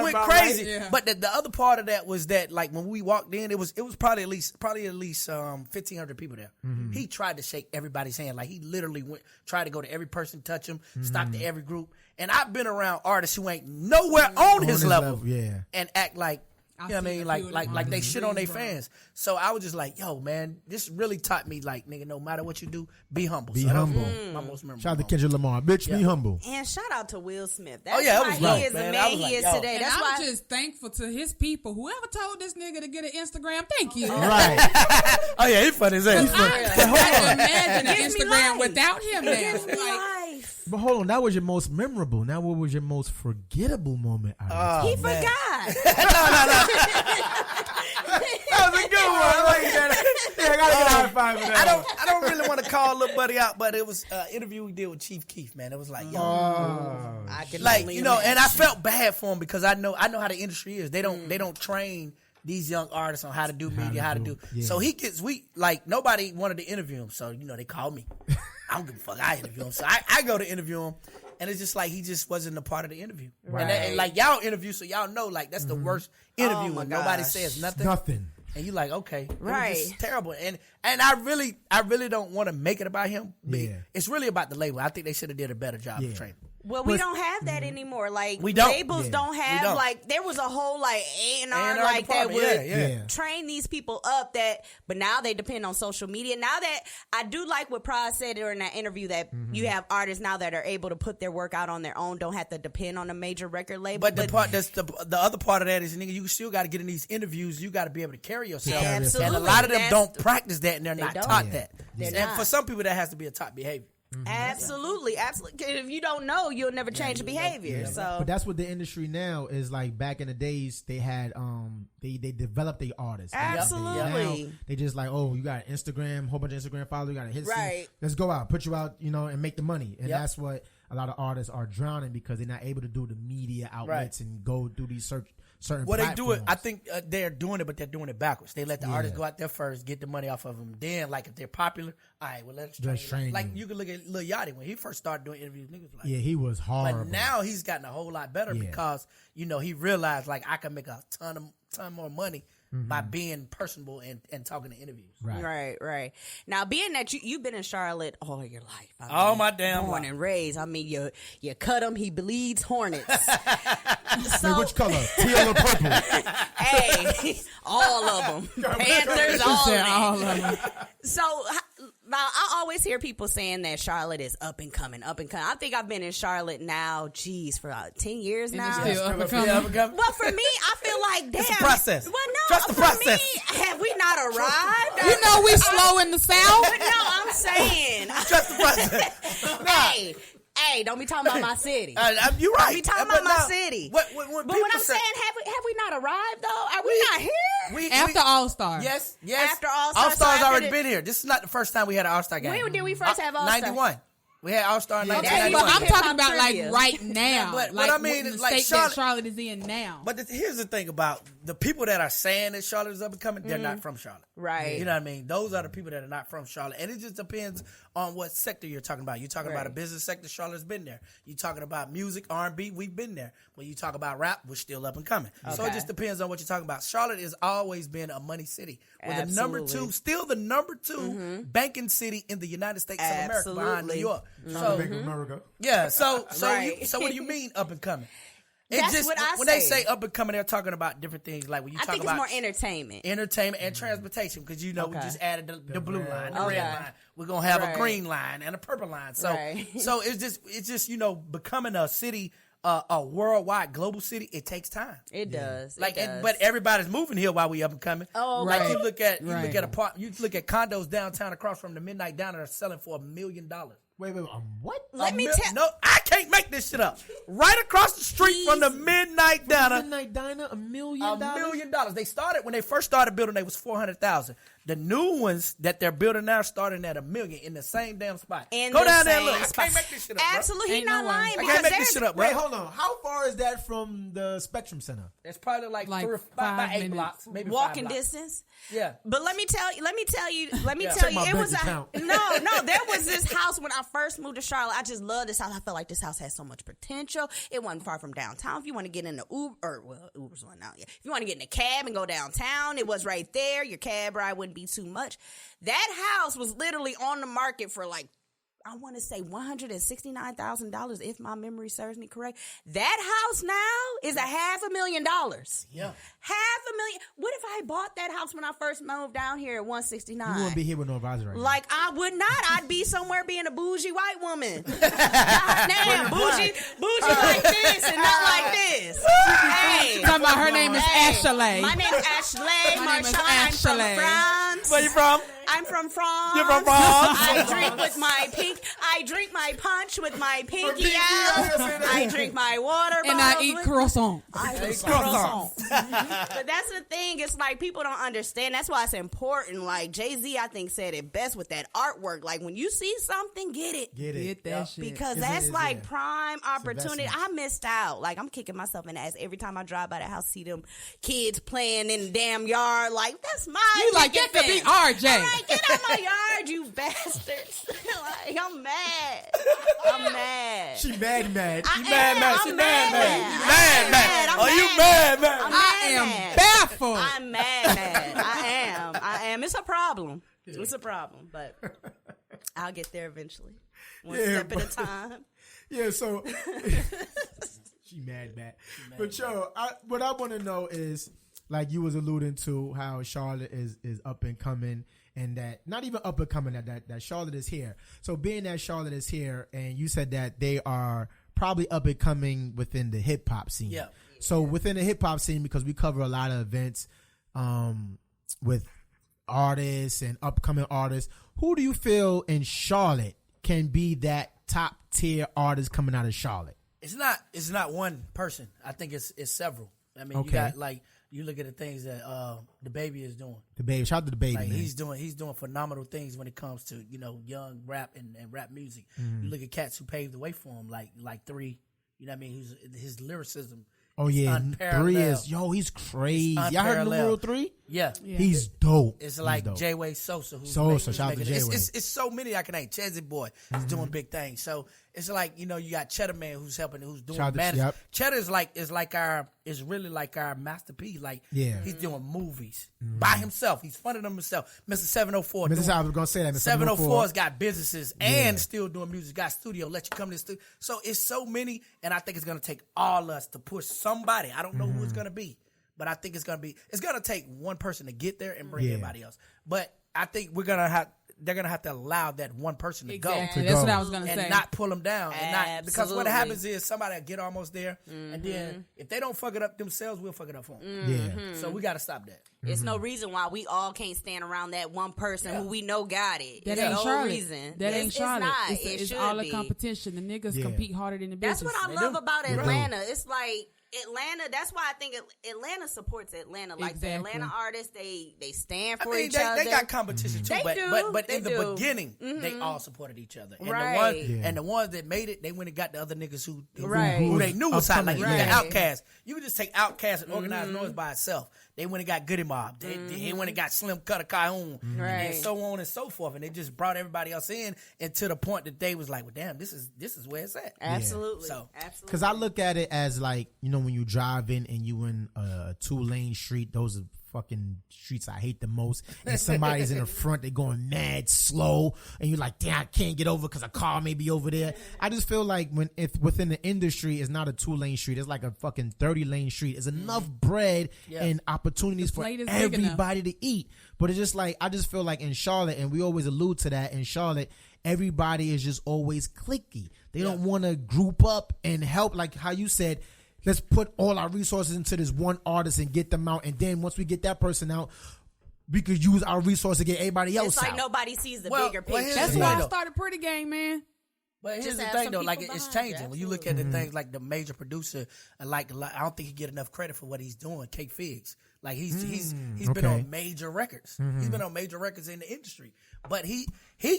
Speaker 6: went crazy.
Speaker 5: Right. Yeah.
Speaker 6: But the other part of that was that, when we walked in, it was probably at least 1,500 people there. He tried to shake everybody's hand. He literally tried to go to every person, touch him, stop to every group. And I've been around artists who ain't nowhere on his level.
Speaker 3: Yeah.
Speaker 6: And act like, you know what I mean? Like they shit on their fans. So I was just like, yo, man, this really taught me, nigga, no matter what you do, be humble.
Speaker 3: Be humble.
Speaker 6: My most memorable.
Speaker 3: Shout out to Kendrick Lamar. Bitch, be humble.
Speaker 4: And shout out to Will Smith.
Speaker 6: That was
Speaker 4: why he is the
Speaker 6: man.
Speaker 4: man he is today.
Speaker 5: And
Speaker 4: That's
Speaker 5: I'm
Speaker 4: why
Speaker 5: just thankful to his people. Whoever told this nigga to get an Instagram, thank you.
Speaker 3: Right.
Speaker 6: Oh, yeah, he's funny as hell.
Speaker 5: I can't imagine an Instagram without him now.
Speaker 3: But hold on, that was your most memorable. Now, what was your most forgettable moment?
Speaker 4: He forgot.
Speaker 6: No. That was a good one. I like that.
Speaker 3: Yeah, I gotta get a high five for that.
Speaker 6: I don't really want to call little buddy out, but it was an interview we did with Chief Keef, man. It was like, yo,
Speaker 4: I can only
Speaker 6: and I felt bad for him because I know how the industry is. They don't train these young artists on how to do media, how to do.
Speaker 3: Yeah.
Speaker 6: So he gets nobody wanted to interview him, so they called me. I don't give a fuck. I interview him, so I go to interview him. And it's just he just wasn't a part of the interview. Right. And y'all interview, so y'all know that's the worst interview when nobody says nothing.
Speaker 3: Nothing.
Speaker 6: And you okay.
Speaker 4: Right.
Speaker 6: It's terrible. And I really don't want to make it about him.
Speaker 3: Yeah.
Speaker 6: It's really about the label. I think they should have did a better job of training.
Speaker 4: Well, we don't have that anymore.
Speaker 6: We don't.
Speaker 4: Labels don't have there was a whole A&R that would train these people up but now they depend on social media. Now that I do like what Pras said during that interview that you have artists now that are able to put their work out on their own, don't have to depend on a major record label.
Speaker 6: But the other part of that is, nigga, you still got to get in these interviews. You got to be able to carry yourself.
Speaker 4: Yeah, absolutely.
Speaker 6: And a lot of them don't practice that, and they're not taught that.
Speaker 4: They're
Speaker 6: and
Speaker 4: not.
Speaker 6: for some people, that has to be a top behavior.
Speaker 4: Absolutely. If you don't know, you'll never change your behavior. So,
Speaker 3: but that's what the industry now is like. Back in the days, they had they developed the artists.
Speaker 4: Absolutely.
Speaker 3: Now, they just you got Instagram, whole bunch of Instagram followers, you got a hit.
Speaker 4: Right.
Speaker 3: Let's go out, put you out, and make the money. And that's what a lot of artists are drowning because they're not able to do the media outlets and go through these certain
Speaker 6: Well, they do it.
Speaker 3: platforms.
Speaker 6: I think they're doing it, but they're doing it backwards. They let the artists go out there first, get the money off of them. Then, if they're popular, all right, well, let's train. You can look at Lil Yachty when he first started doing interviews. Niggas was
Speaker 3: he was horrible.
Speaker 6: But now he's gotten a whole lot better because he realized I can make a ton more money by being personable and talking to interviews.
Speaker 4: Right. Now, being that you've been in Charlotte all your life,
Speaker 6: all my damn
Speaker 4: born
Speaker 6: life.
Speaker 4: and raised. I mean, you cut him, he bleeds hornets.
Speaker 3: Wait, which color? Teal or purple?
Speaker 4: Hey, all of them. Panthers, all of them. So now I always hear people saying that Charlotte is up and coming. I think I've been in Charlotte now, for 10 years now.
Speaker 5: Still up and coming.
Speaker 4: Well, for me, I feel like damn.
Speaker 6: It's a process.
Speaker 4: Well, no,
Speaker 6: Trust the process.
Speaker 4: Me, have we not arrived?
Speaker 5: You know we slow in the South.
Speaker 4: But no, I'm saying.
Speaker 6: Trust the process.
Speaker 4: Hey, don't be talking about my city.
Speaker 6: You're right.
Speaker 4: Don't be talking about my city.
Speaker 6: But
Speaker 4: what I'm saying, have we not arrived though? Are we not here?
Speaker 5: After All-Star.
Speaker 6: Yes.
Speaker 4: After All-Star.
Speaker 6: All-Star's already been here. This is not the first time we had an All-Star game.
Speaker 4: When did we first have All-Star?
Speaker 6: 91. We had All-Star in
Speaker 5: But
Speaker 6: 1991.
Speaker 5: I'm talking about right now.
Speaker 6: But I mean,
Speaker 5: the
Speaker 6: like
Speaker 5: state that Charlotte is in now.
Speaker 6: But here's the thing about the people that are saying that Charlotte is up and coming, they're not from Charlotte.
Speaker 4: Right.
Speaker 6: You know what I mean? Those are the people that are not from Charlotte. And it just depends on what sector you're talking about. You're talking about a business sector, Charlotte's been there. You're talking about music, R&B, we've been there. When you talk about rap, we're still up and coming. Okay. So it just depends on what you're talking about. Charlotte has always been a money city. We're the number 2, still the number 2 banking city in the United States of America behind New York. So,
Speaker 3: Bank of America.
Speaker 6: Yeah, so what do you mean up and coming?
Speaker 4: That's what I
Speaker 6: when they say up and coming, they're talking about different things. Like when you talk about,
Speaker 4: I think it's more entertainment
Speaker 6: and transportation, because we just added the blue line, the red line. We're gonna have a green line and a purple line. So, so it's just becoming a city, a worldwide global city. It takes time.
Speaker 4: It does.
Speaker 6: But everybody's moving here while we up and coming.
Speaker 4: Oh,
Speaker 6: like you look at you look at condos downtown across from the Midnight Diner that are selling for $1 million.
Speaker 3: Wait, what?
Speaker 4: Let me tell.
Speaker 6: No, I can't make this shit up. Right across the street from the Midnight Diner.
Speaker 3: Midnight Diner, $1 million.
Speaker 6: $1 million. They started when they first started building. They was 400,000. The new ones that they're building now starting at $1 million in the same damn spot. Go down there and look. I can't make this shit up.
Speaker 4: Absolutely, he's not lying.
Speaker 6: I can't make this shit up, bro.
Speaker 3: Wait, hold on. How far is that from the Spectrum Center?
Speaker 6: It's probably like 8 blocks, maybe
Speaker 4: walking
Speaker 6: 5 blocks.
Speaker 4: distance.
Speaker 6: Yeah,
Speaker 4: but let me tell you, it was there was this house when I first moved to Charlotte. I just love this house. I felt like this house had so much potential. It wasn't far from downtown. If you want to get in the Uber's one now. Yeah, if you want to get in a cab and go downtown, it was right there. Your cab ride wouldn't be too much. That house was literally on the market for like, I want to say $169,000 if my memory serves me correct. That house now is $500,000.
Speaker 6: Yeah.
Speaker 4: $500,000. What if I bought that house when I first moved down here at 169?
Speaker 3: You wouldn't be here with no advisor right now.
Speaker 4: Like, I would not. I'd be somewhere being a bougie white woman. Goddamn, bougie like this and not like this. Hey.
Speaker 5: Talking about her name is Ashley.
Speaker 4: My name is Ashley. I'm from France.
Speaker 6: Where you from?
Speaker 4: I'm from France.
Speaker 6: You're from France.
Speaker 4: I drink my punch with my pinky out. I drink my water bottles.
Speaker 5: And I eat croissant.
Speaker 4: But that's the thing. It's like people don't understand. That's why it's important. Like Jay-Z, I think, said it best with that artwork. Like when you see something, get it.
Speaker 5: Get that shit.
Speaker 4: Because that's like prime opportunity. I missed out. Like I'm kicking myself in the ass every time I drive by the house, see them kids playing in the damn yard. Like that's my.
Speaker 5: You like that could be RJ.
Speaker 4: Like, get out my yard, you bastards. Like, I'm mad.
Speaker 3: She mad.
Speaker 6: She mad. You mad.
Speaker 5: I am baffled.
Speaker 4: I'm mad. I am. It's a problem. It's a problem, but I'll get there eventually. One step at a time.
Speaker 3: Yeah, so she mad. But what I want to know is, like you was alluding to, how Charlotte is up and coming, and that not even up and coming, that Charlotte is here. So being that Charlotte is here, and you said that they are probably up and coming within the hip hop scene.
Speaker 6: Yeah.
Speaker 3: So within the hip hop scene, because we cover a lot of events with artists and upcoming artists, who do you feel in Charlotte can be that top tier artist coming out of Charlotte?
Speaker 6: It's not one person. I think it's several. I mean, you got like. You look at the things that the baby is doing. The baby, shout out to the baby, man. He's doing phenomenal things when it comes to young rap and rap music. You look at cats who paved the way for him, like 3. You know what I mean? His lyricism. Oh yeah, 3 is he's crazy. Y'all heard numero 3? Yeah, he's dope. It's like J-Way Sosa. Shout out to J-Way. It's so many I can name. Chezzy Boy is doing big things. So it's like you got Cheddar Man who's helping, who's doing management. Cheddar is really like our Master P. Like he's doing movies by himself. He's funding them himself. Mr. 704. I was gonna say that. Mr. 704's got businesses and still doing music. Got studio. Let you come to the studio. So it's so many, and I think it's gonna take all us to push somebody. I don't know who it's gonna be. But I think it's gonna take one person to get there and bring everybody else. But I think they're gonna have to allow that one person to go.
Speaker 5: That's what I was gonna say.
Speaker 6: And not pull them down. And not, because what happens is somebody will get almost there, and then if they don't fuck it up themselves, we'll fuck it up for them. So we gotta stop that.
Speaker 4: It's no reason why we all can't stand around that one person who we know got it.
Speaker 5: That ain't Charlotte. That ain't Charlotte. It's all the competition. The niggas compete harder than the business.
Speaker 4: That's what I love about Atlanta. It's like Atlanta, that's why I think Atlanta supports Atlanta. Like the
Speaker 5: Exactly.
Speaker 4: Atlanta artists, they stand
Speaker 6: I
Speaker 4: for
Speaker 6: mean,
Speaker 4: each other.
Speaker 6: they got competition too,
Speaker 4: They
Speaker 6: but
Speaker 4: do.
Speaker 6: in
Speaker 4: They
Speaker 6: the
Speaker 4: do.
Speaker 6: beginning, they all supported each other. And
Speaker 4: Right.
Speaker 6: and the ones that made it, they went and got the other niggas who
Speaker 4: Right.
Speaker 6: they knew was hot. Like you
Speaker 4: Right.
Speaker 6: got Outkast. You could just take Outkast and Organized Noise by itself. They went and got Goody Mob. They went and got Slim Cutter Calhoun, and
Speaker 4: Right.
Speaker 6: so on and so forth. And they just brought everybody else in, and to the point that they was like, "Well, damn, this is where it's at."
Speaker 4: Absolutely.
Speaker 6: So
Speaker 4: Absolutely.
Speaker 3: Because I look at it as like, you know, when you drive in and you in a 2-lane street, those are fucking streets I hate the most. And somebody's in the front, they're going mad slow, and you're like, damn, I can't get over because a car may be over there. I just feel like if within the industry, it's not a 2-lane street, it's like a fucking 30-lane street. It's enough bread and opportunities for
Speaker 5: plate is big
Speaker 3: everybody to eat. But it's just like, I just feel like in Charlotte, and we always allude to that, in Charlotte, everybody is just always cliquey. They don't want to group up and help, like how you said, let's put all our resources into this one artist and get them out. And then once we get that person out, we could use our resources to get everybody else
Speaker 4: It's like
Speaker 3: out.
Speaker 4: nobody sees the bigger
Speaker 6: well,
Speaker 4: picture.
Speaker 5: That's why I started Pretty Game, man.
Speaker 6: But here's
Speaker 4: Just
Speaker 6: the
Speaker 4: have
Speaker 6: thing,
Speaker 4: some
Speaker 6: though, like
Speaker 4: people
Speaker 6: it's
Speaker 4: behind you,
Speaker 6: changing. When you look at the things like the major producer, like I don't think he get enough credit for what he's doing. Cake Figs, like he's been on major records. He's been on major records in the industry. But he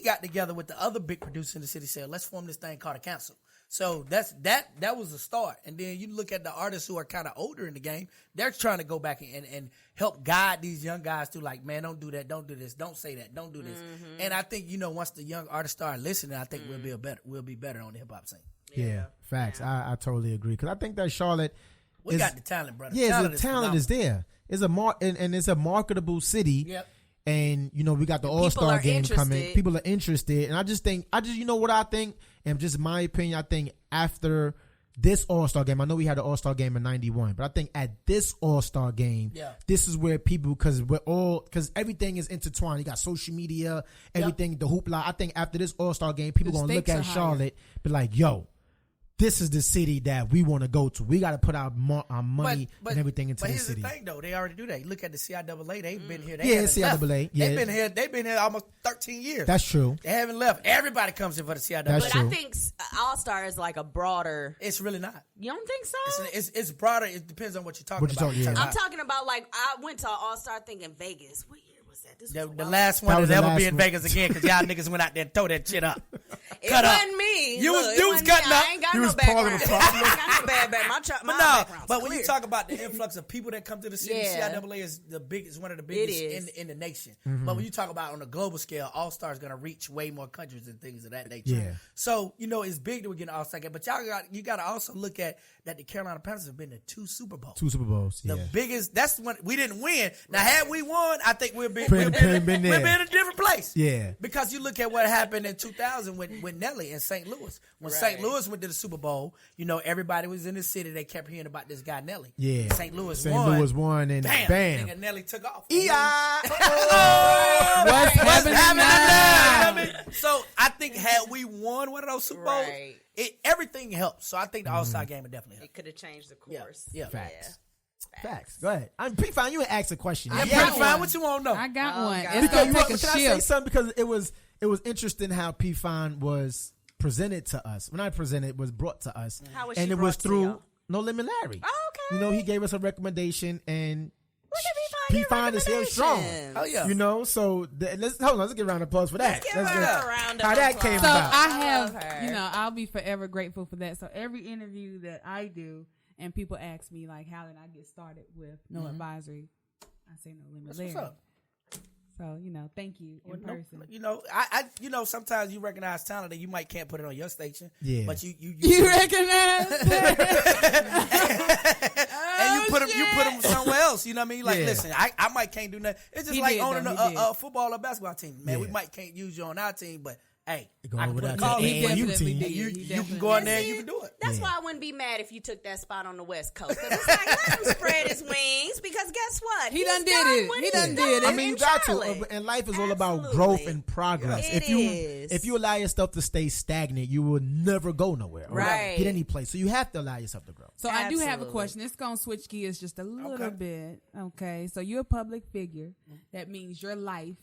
Speaker 6: got together with the other big producer in the city, said, let's form this thing called a council. So that was the start. And then you look at the artists who are kind of older in the game, they're trying to go back and help guide these young guys through, like, man, don't do that, don't do this, don't say that, don't do this. And I think, once the young artists start listening, I think we'll be better on the hip hop scene.
Speaker 3: Yeah, facts. I totally agree. Because I think that Charlotte,
Speaker 6: We got the talent, brother.
Speaker 3: yeah, the talent is there. It's and it's a marketable city.
Speaker 6: Yep.
Speaker 3: And we got the All-Star game coming. People are interested, and I just what I think, and just my opinion, I think after this All-Star game, I know we had an All-Star game in '91, but I think at this All-Star game, this is where people, because everything is intertwined. You got social media, everything, the hoopla. I think after this All-Star game, people gonna look at Charlotte, be like, yo, this is the city that we want to go to. We got to put our money and everything into the city.
Speaker 6: But here's the thing, though. They already do that. You look at the CIAA. They've been here.
Speaker 3: CIAA. Yeah.
Speaker 6: They've been here almost 13 years.
Speaker 3: That's true.
Speaker 6: They haven't left. Everybody comes in for the CIAA.
Speaker 3: That's
Speaker 4: But
Speaker 3: true.
Speaker 4: I think All-Star is like a broader.
Speaker 6: It's really not.
Speaker 4: You don't think so?
Speaker 6: It's broader. It depends on what you're talking about.
Speaker 4: I'm talking about, like, I went to an All-Star thing in Vegas. What year was that? This was
Speaker 6: The last one to ever be in Vegas again, because y'all niggas went out there and tore that shit up.
Speaker 4: It wasn't me.
Speaker 6: You
Speaker 4: Look,
Speaker 6: was cutting up.
Speaker 4: I ain't got
Speaker 6: You
Speaker 4: no
Speaker 6: was part of
Speaker 4: background.
Speaker 6: the
Speaker 4: I
Speaker 6: problem.
Speaker 4: ain't got no bad background. My background's
Speaker 6: But when you
Speaker 4: clear.
Speaker 6: talk about the influx of people that come to the city,
Speaker 4: Yeah.
Speaker 6: CIAA is one of the biggest in the nation. But when you talk about on a global scale, All-Star is going to reach way more countries and things of that nature.
Speaker 3: Yeah.
Speaker 6: So, it's big that we get an All-Star game. But you got to also look at that the Carolina Panthers have been to 2 Super Bowls.
Speaker 3: 2 Super Bowls,
Speaker 6: The
Speaker 3: yeah.
Speaker 6: biggest, that's when we didn't win. Now, had we won, I think we'd be
Speaker 3: Been there.
Speaker 6: in a different place.
Speaker 3: Yeah.
Speaker 6: Because you look at what happened in 2000 with Nelly in St. Louis. When St. Louis went to the Super Bowl, everybody was in the city. They kept hearing about this guy Nelly.
Speaker 3: Yeah.
Speaker 6: St. Louis
Speaker 3: won, and
Speaker 6: bam.
Speaker 3: bam.
Speaker 6: Nigga, Nelly took off.
Speaker 3: What's
Speaker 6: happening
Speaker 3: now?
Speaker 6: now? So I think had we won one of those Super Bowls, everything helps. So I think the All-Star game would definitely help.
Speaker 4: It could have changed the course.
Speaker 6: Yeah.
Speaker 3: Facts. Go ahead. I'm pretty fine. You ask a question.
Speaker 6: Yeah, pretty fine. What you want to know?
Speaker 5: I got one.
Speaker 4: God.
Speaker 5: It's gonna take a
Speaker 3: Can I say
Speaker 5: shift.
Speaker 3: something? Because it was interesting how P Fine was presented to us. When I presented, it was brought to us.
Speaker 4: How was
Speaker 3: and
Speaker 4: she
Speaker 3: it was
Speaker 4: brought to
Speaker 3: through
Speaker 4: y'all?
Speaker 3: No Limit Larry.
Speaker 4: Oh, okay.
Speaker 3: He gave us a recommendation, and
Speaker 4: Look at
Speaker 3: P Fine is here strong.
Speaker 4: recommendations.
Speaker 6: Oh yeah.
Speaker 3: So let's give a round of applause for that.
Speaker 4: Give her a round of
Speaker 3: how that came
Speaker 5: So
Speaker 3: about.
Speaker 5: I
Speaker 4: Love
Speaker 5: have,
Speaker 4: her.
Speaker 5: I'll be forever grateful for that. So every interview that I do, and people ask me like, how did I get started with No Advisory? I say No Limit
Speaker 6: That's
Speaker 5: Larry.
Speaker 6: what's up.
Speaker 5: So thank you in person.
Speaker 6: I sometimes you recognize talent and you might can't put it on your station.
Speaker 3: Yeah.
Speaker 6: But you
Speaker 5: recognize
Speaker 6: and you put them somewhere else. You know what I mean? Like,
Speaker 3: Yeah.
Speaker 6: listen, I might can't do nothing. It's just
Speaker 5: He
Speaker 6: like
Speaker 5: did,
Speaker 6: owning
Speaker 5: though. He did.
Speaker 6: a football or basketball team. Man, we
Speaker 3: Yeah.
Speaker 6: might can't use you on our team, but hey,
Speaker 3: Go
Speaker 6: I can
Speaker 3: over
Speaker 6: put a
Speaker 3: that
Speaker 6: call
Speaker 3: to
Speaker 6: in
Speaker 3: the
Speaker 6: for
Speaker 3: AAU
Speaker 6: you.
Speaker 3: team.
Speaker 5: did.
Speaker 6: You
Speaker 5: He
Speaker 6: can go in there and you can do it.
Speaker 4: That's
Speaker 3: Yeah.
Speaker 4: why I wouldn't be mad if you took that spot on the West Coast. Because it's like, let him spread his wings. Because guess what?
Speaker 5: He
Speaker 4: He's
Speaker 5: done did
Speaker 4: done
Speaker 5: it.
Speaker 4: what
Speaker 5: He
Speaker 4: he's
Speaker 5: done
Speaker 4: done
Speaker 5: did it.
Speaker 3: I mean, you
Speaker 4: in
Speaker 3: got
Speaker 4: Charlotte.
Speaker 3: to, and life is all about
Speaker 4: Absolutely.
Speaker 3: growth and progress.
Speaker 4: It is.
Speaker 3: If you allow yourself to stay stagnant, you will never go nowhere. Or
Speaker 4: Right.
Speaker 3: get any place. So you have to allow yourself to grow.
Speaker 5: So I do have a
Speaker 4: Absolutely.
Speaker 5: question. It's going to switch gears just a little
Speaker 6: Okay.
Speaker 5: bit. Okay. So you're a public figure. That means your life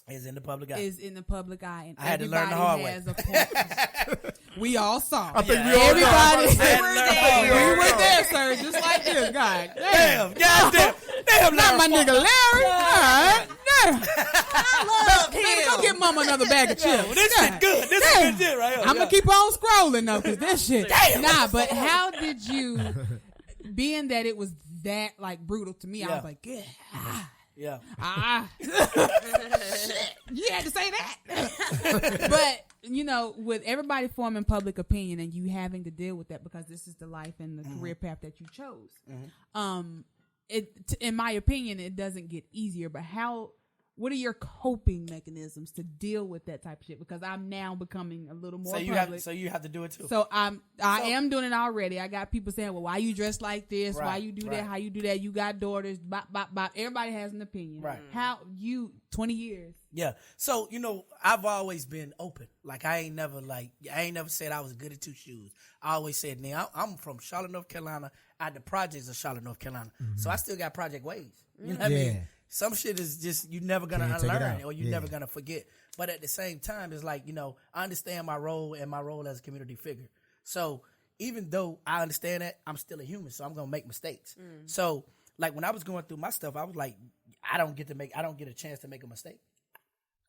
Speaker 6: Is in the public eye.
Speaker 5: is in the public eye. And
Speaker 6: I had to learn
Speaker 5: everybody
Speaker 6: the hard way.
Speaker 5: has a point. We all saw.
Speaker 3: I think we all
Speaker 5: Everybody.
Speaker 3: We
Speaker 5: were there, sir. Just like this. God damn.
Speaker 6: Damn,
Speaker 5: Not my nigga Larry. God damn.
Speaker 4: I love him.
Speaker 5: Baby, go get mama another bag of chips.
Speaker 6: Well, this shit good. This is good shit right here.
Speaker 5: I'm gonna keep on scrolling though, cause this shit.
Speaker 6: Damn.
Speaker 5: Nah, but how did you, being that it was that like brutal to me, I was like, yeah.
Speaker 6: Yeah.
Speaker 5: You had to say that. But, you know, with everybody forming public opinion and you having to deal with that because this is the life and the career path that you chose, in my opinion, it doesn't get easier. But what are your coping mechanisms to deal with that type of shit? Because I'm now becoming a little more public.
Speaker 6: So you have to do it too.
Speaker 5: So I am doing it already. I got people saying, well, why you dressed like this?
Speaker 6: Right,
Speaker 5: Why you do that? How you do that? You got daughters. Bop, bop, bop. Everybody has an opinion.
Speaker 6: Right.
Speaker 5: How 20 years.
Speaker 6: Yeah. So, you know, I've always been open. Like, I ain't never said I was good at two shoes. I always said, now I'm from Charlotte, North Carolina, at the projects of Charlotte, North Carolina. So I still got project ways. You know what I mean? Some shit is just, you're never going to unlearn or you're never going to forget. But at the same time, it's like, you know, I understand my role and my role as a community figure. So even though I understand that, I'm still a human, so I'm going to make mistakes. So, like, when I was going through my stuff, I was like, I don't get a chance to make a mistake.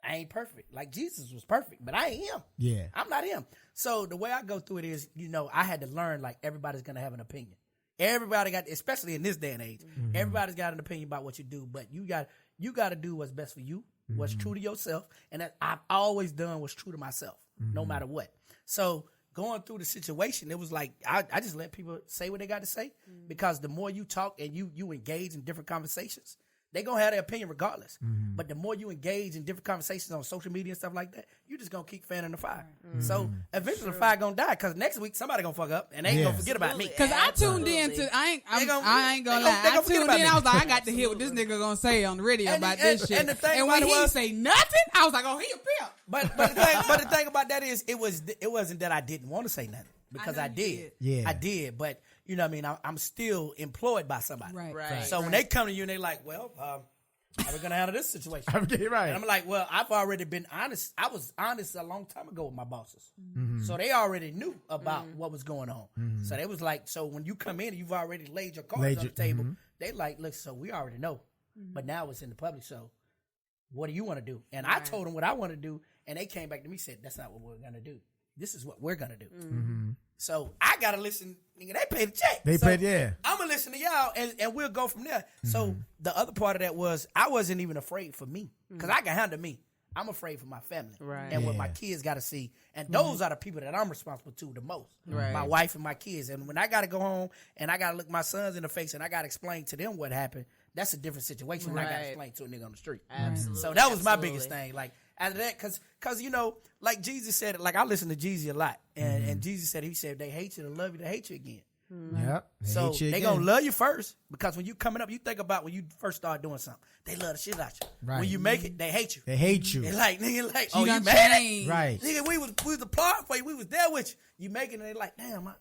Speaker 6: I ain't perfect. Like, Jesus was perfect, but I ain't him.
Speaker 3: Yeah.
Speaker 6: I'm not him. So the way I go through it is, you know, I had to learn, like, everybody's going to have an opinion. Everybody got, especially in this day and age, everybody's got an opinion about what you do, but you got to do what's best for you, what's true to yourself, and that I've always done what's true to myself, no matter what. So going through the situation, it was like I just let people say what they got to say, because the more you talk and you engage in different conversations, they gonna have their opinion regardless. But the more you engage in different conversations on social media and stuff like that, you just gonna keep fanning the fire. So eventually the fire gonna die, because next week somebody gonna fuck up and they ain't gonna forget about me.
Speaker 5: Because I tuned in to, I ain't gonna lie. I tuned in, I was like, I got to hear what this nigga gonna say on the radio about this shit. And when he say nothing, I was like, oh, he a pimp.
Speaker 6: But the thing about that is, it wasn't that I didn't want to say nothing, because I did. Yeah, I did. But you know what I mean? I'm still employed by somebody.
Speaker 5: Right.
Speaker 6: So when they come to you and they like, well, how are we gonna handle this situation?
Speaker 3: Right.
Speaker 6: And I'm like, well, I've already been honest. I was honest a long time ago with my bosses. So they already knew about what was going on. So they was like, so when you come in and you've already laid your cards on the table, they like, look, so we already know. But now it's in the public, so what do you want to do? And I told them what I want to do, and they came back to me and said, that's not what we're gonna do. This is what we're gonna do. So I gotta listen. Nigga, they pay the check. I'm gonna listen to y'all, and we'll go from there. So the other part of that was, I wasn't even afraid for me, because I can handle me. I'm afraid for my family and what my kids got to see, and those are the people that I'm responsible to the most. My wife and my kids. And when I got to go home and I got to look my sons in the face and I got to explain to them what happened, that's a different situation when I got to explain to a nigga on the street.
Speaker 4: Absolutely.
Speaker 6: So that was my biggest thing. Like, out of that, because you know, like Jesus said, like, I listen to Jesus a lot, and Jesus said, he said, they hate you to love you to hate you again.
Speaker 3: Yep.
Speaker 6: So they gonna love you first, because when you coming up, you think about when you first start doing something, they love the shit out you.
Speaker 3: Right.
Speaker 6: When you make it, they hate you.
Speaker 3: They hate you.
Speaker 6: They like, nigga, like,
Speaker 5: You
Speaker 6: oh,
Speaker 5: done
Speaker 6: you made
Speaker 5: changed.
Speaker 6: it?
Speaker 3: Right.
Speaker 6: Nigga, we was applauding for you. We was there with you. You make it, and they like, damn, man,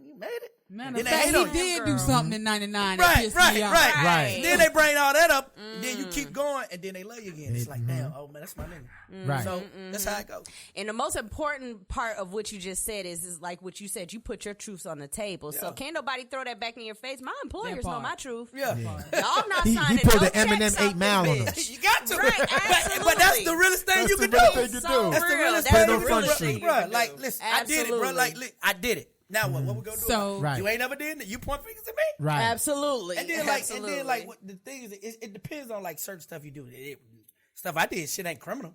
Speaker 6: you made it.
Speaker 5: Matter of
Speaker 6: Then they
Speaker 5: fact,
Speaker 6: hate on
Speaker 5: he
Speaker 6: you.
Speaker 5: did do something in 99 that pissed me off.
Speaker 6: Right. Then they bring all that up, and then you keep going, and then they love you again. It's like, damn, oh man, that's my nigga.
Speaker 3: Right.
Speaker 6: So that's how it goes.
Speaker 4: And the most important part of what you just said is like what you said. You put your truths on the table. So can't nobody throw that back in your face. My employers know my truth.
Speaker 6: Yeah.
Speaker 4: Y'all not signing
Speaker 3: He pulled
Speaker 4: no
Speaker 3: the Eminem
Speaker 4: checks
Speaker 3: 8
Speaker 4: off
Speaker 3: Mile
Speaker 4: this
Speaker 3: on
Speaker 4: bitch.
Speaker 3: us.
Speaker 6: You got to.
Speaker 4: Right, absolutely.
Speaker 6: But that's the realest thing you can do.
Speaker 3: That's
Speaker 6: That's
Speaker 3: the
Speaker 6: the
Speaker 4: real.
Speaker 6: realest
Speaker 4: That's
Speaker 6: thing
Speaker 3: the
Speaker 6: you can
Speaker 3: realest
Speaker 6: do.
Speaker 3: thing you
Speaker 6: Bro,
Speaker 4: can
Speaker 6: like,
Speaker 4: do.
Speaker 6: listen, I did it, bro. Like, I did it. Now what? What we gonna do?
Speaker 5: So,
Speaker 3: Right.
Speaker 6: You ain't never did it. You point fingers at me.
Speaker 3: Right.
Speaker 4: Absolutely.
Speaker 6: And then like, what the thing is, it depends on like certain stuff you do. Stuff I did, shit ain't criminal.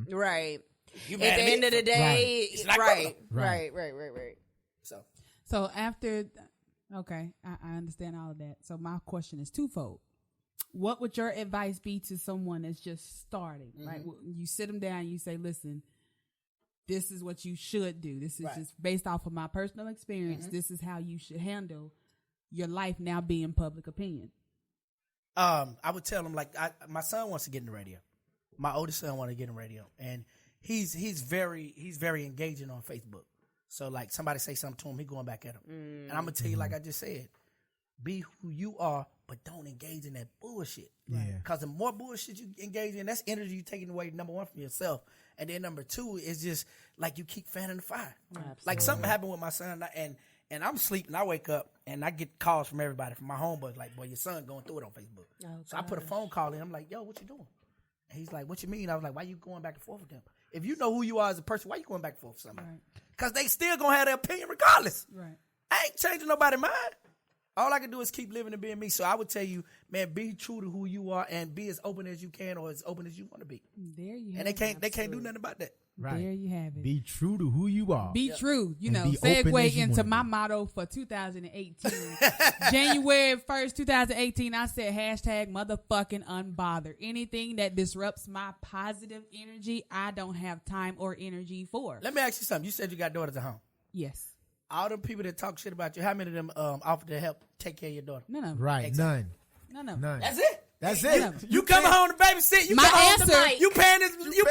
Speaker 4: Right.
Speaker 6: You
Speaker 4: At
Speaker 6: mad
Speaker 4: the
Speaker 6: at me?
Speaker 4: end of the day,
Speaker 6: It's not
Speaker 4: right.
Speaker 6: criminal.
Speaker 5: So after, okay, I understand all of that. So my question is twofold. What would your advice be to someone that's just starting? Right, you sit them down, you say, "Listen, this is what you should do. This is just based off of my personal experience. This is how you should handle your life now being public opinion."
Speaker 6: I would tell them, like, my son wants to get in the radio. My oldest son wants to get in radio, and he's very engaging on Facebook. So like somebody say something to him, he going back at him. And I'm gonna tell you, like I just said, be who you are, but don't engage in that bullshit.
Speaker 3: Yeah.
Speaker 6: Because the more bullshit you engage in, that's energy you taking away, number one, from yourself. And then number two is just like you keep fanning the fire.
Speaker 4: Absolutely.
Speaker 6: Like something happened with my son, and I'm sleeping. I wake up and I get calls from everybody, from my homeboys, like, boy, your son going through it on Facebook. So I put a phone call in. I'm like, yo, what you doing? And he's like, what you mean? I was like, why you going back and forth with them? If you know who you are as a person, why you going back and forth with somebody? Because they still going to have their opinion regardless.
Speaker 5: Right.
Speaker 6: I ain't changing nobody's mind. All I can do is keep living and being me. So I would tell you, man, be true to who you are and be as open as you can or as open as you want to be.
Speaker 5: There you have
Speaker 6: And they can't do nothing about that.
Speaker 3: Right.
Speaker 5: There you have it.
Speaker 3: Be true to who you are.
Speaker 5: Be true. You
Speaker 3: And
Speaker 5: know,
Speaker 3: be open as
Speaker 5: segue
Speaker 3: you
Speaker 5: into
Speaker 3: wanna
Speaker 5: my
Speaker 3: be.
Speaker 5: motto for 2018. January 1st, 2018, I said hashtag motherfucking unbothered. Anything that disrupts my positive energy, I don't have time or energy for.
Speaker 6: Let me ask you something. You said you got daughters at home.
Speaker 5: Yes.
Speaker 6: All the people that talk shit about you, how many of them offered to help take care of your daughter?
Speaker 5: None of them.
Speaker 3: Right.
Speaker 6: Exactly.
Speaker 5: None of them.
Speaker 3: None.
Speaker 6: That's it.
Speaker 3: That's
Speaker 5: None
Speaker 3: it.
Speaker 5: of them.
Speaker 6: You coming home to babysit? You
Speaker 5: My
Speaker 6: come home
Speaker 5: answer-
Speaker 6: tonight. You paying this? You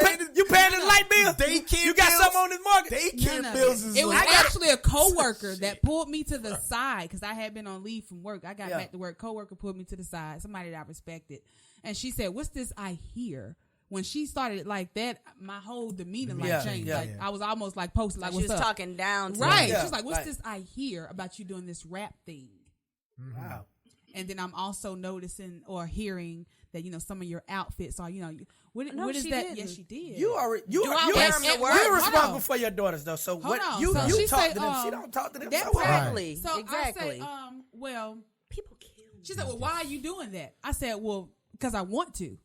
Speaker 6: paying this light bill?
Speaker 3: Daycare
Speaker 6: You got
Speaker 3: bills?
Speaker 6: something on this mortgage?
Speaker 3: Daycare
Speaker 5: None of
Speaker 3: bills
Speaker 5: it.
Speaker 3: is
Speaker 5: It was
Speaker 3: like-
Speaker 5: actually a coworker that pulled me to the side because I had been on leave from work. I got
Speaker 6: Yeah.
Speaker 5: back to work. Coworker pulled me to the side. Somebody that I respected, and she said, "What's this I hear?" When she started it like that, my whole demeanor like
Speaker 6: Yeah,
Speaker 5: changed.
Speaker 6: yeah,
Speaker 5: like
Speaker 6: yeah.
Speaker 5: I was almost like posted like,
Speaker 4: She
Speaker 5: "What's
Speaker 4: was
Speaker 5: up?"
Speaker 4: talking down to
Speaker 5: Right.
Speaker 6: Yeah,
Speaker 5: She's like, "What's
Speaker 6: right.
Speaker 5: this I hear about you doing this rap thing?"
Speaker 6: Wow.
Speaker 5: And then I'm also noticing or hearing that some of your outfits are what
Speaker 4: No,
Speaker 5: is
Speaker 4: she
Speaker 5: that?
Speaker 4: didn't.
Speaker 5: Yes, she did.
Speaker 6: You are
Speaker 4: Do I wear them to work?
Speaker 6: You're
Speaker 5: Hold
Speaker 6: responsible
Speaker 5: on.
Speaker 6: for your daughters though. So
Speaker 5: Hold
Speaker 6: what
Speaker 5: on.
Speaker 6: you
Speaker 5: So
Speaker 6: you
Speaker 5: she
Speaker 6: talk
Speaker 5: say,
Speaker 6: to them? She don't talk to them.
Speaker 5: That's
Speaker 6: So what?
Speaker 4: Exactly.
Speaker 5: So
Speaker 4: Exactly.
Speaker 5: I say, well,
Speaker 4: People kill me.
Speaker 5: she said, well, why are you doing that? I said, well, because I want to.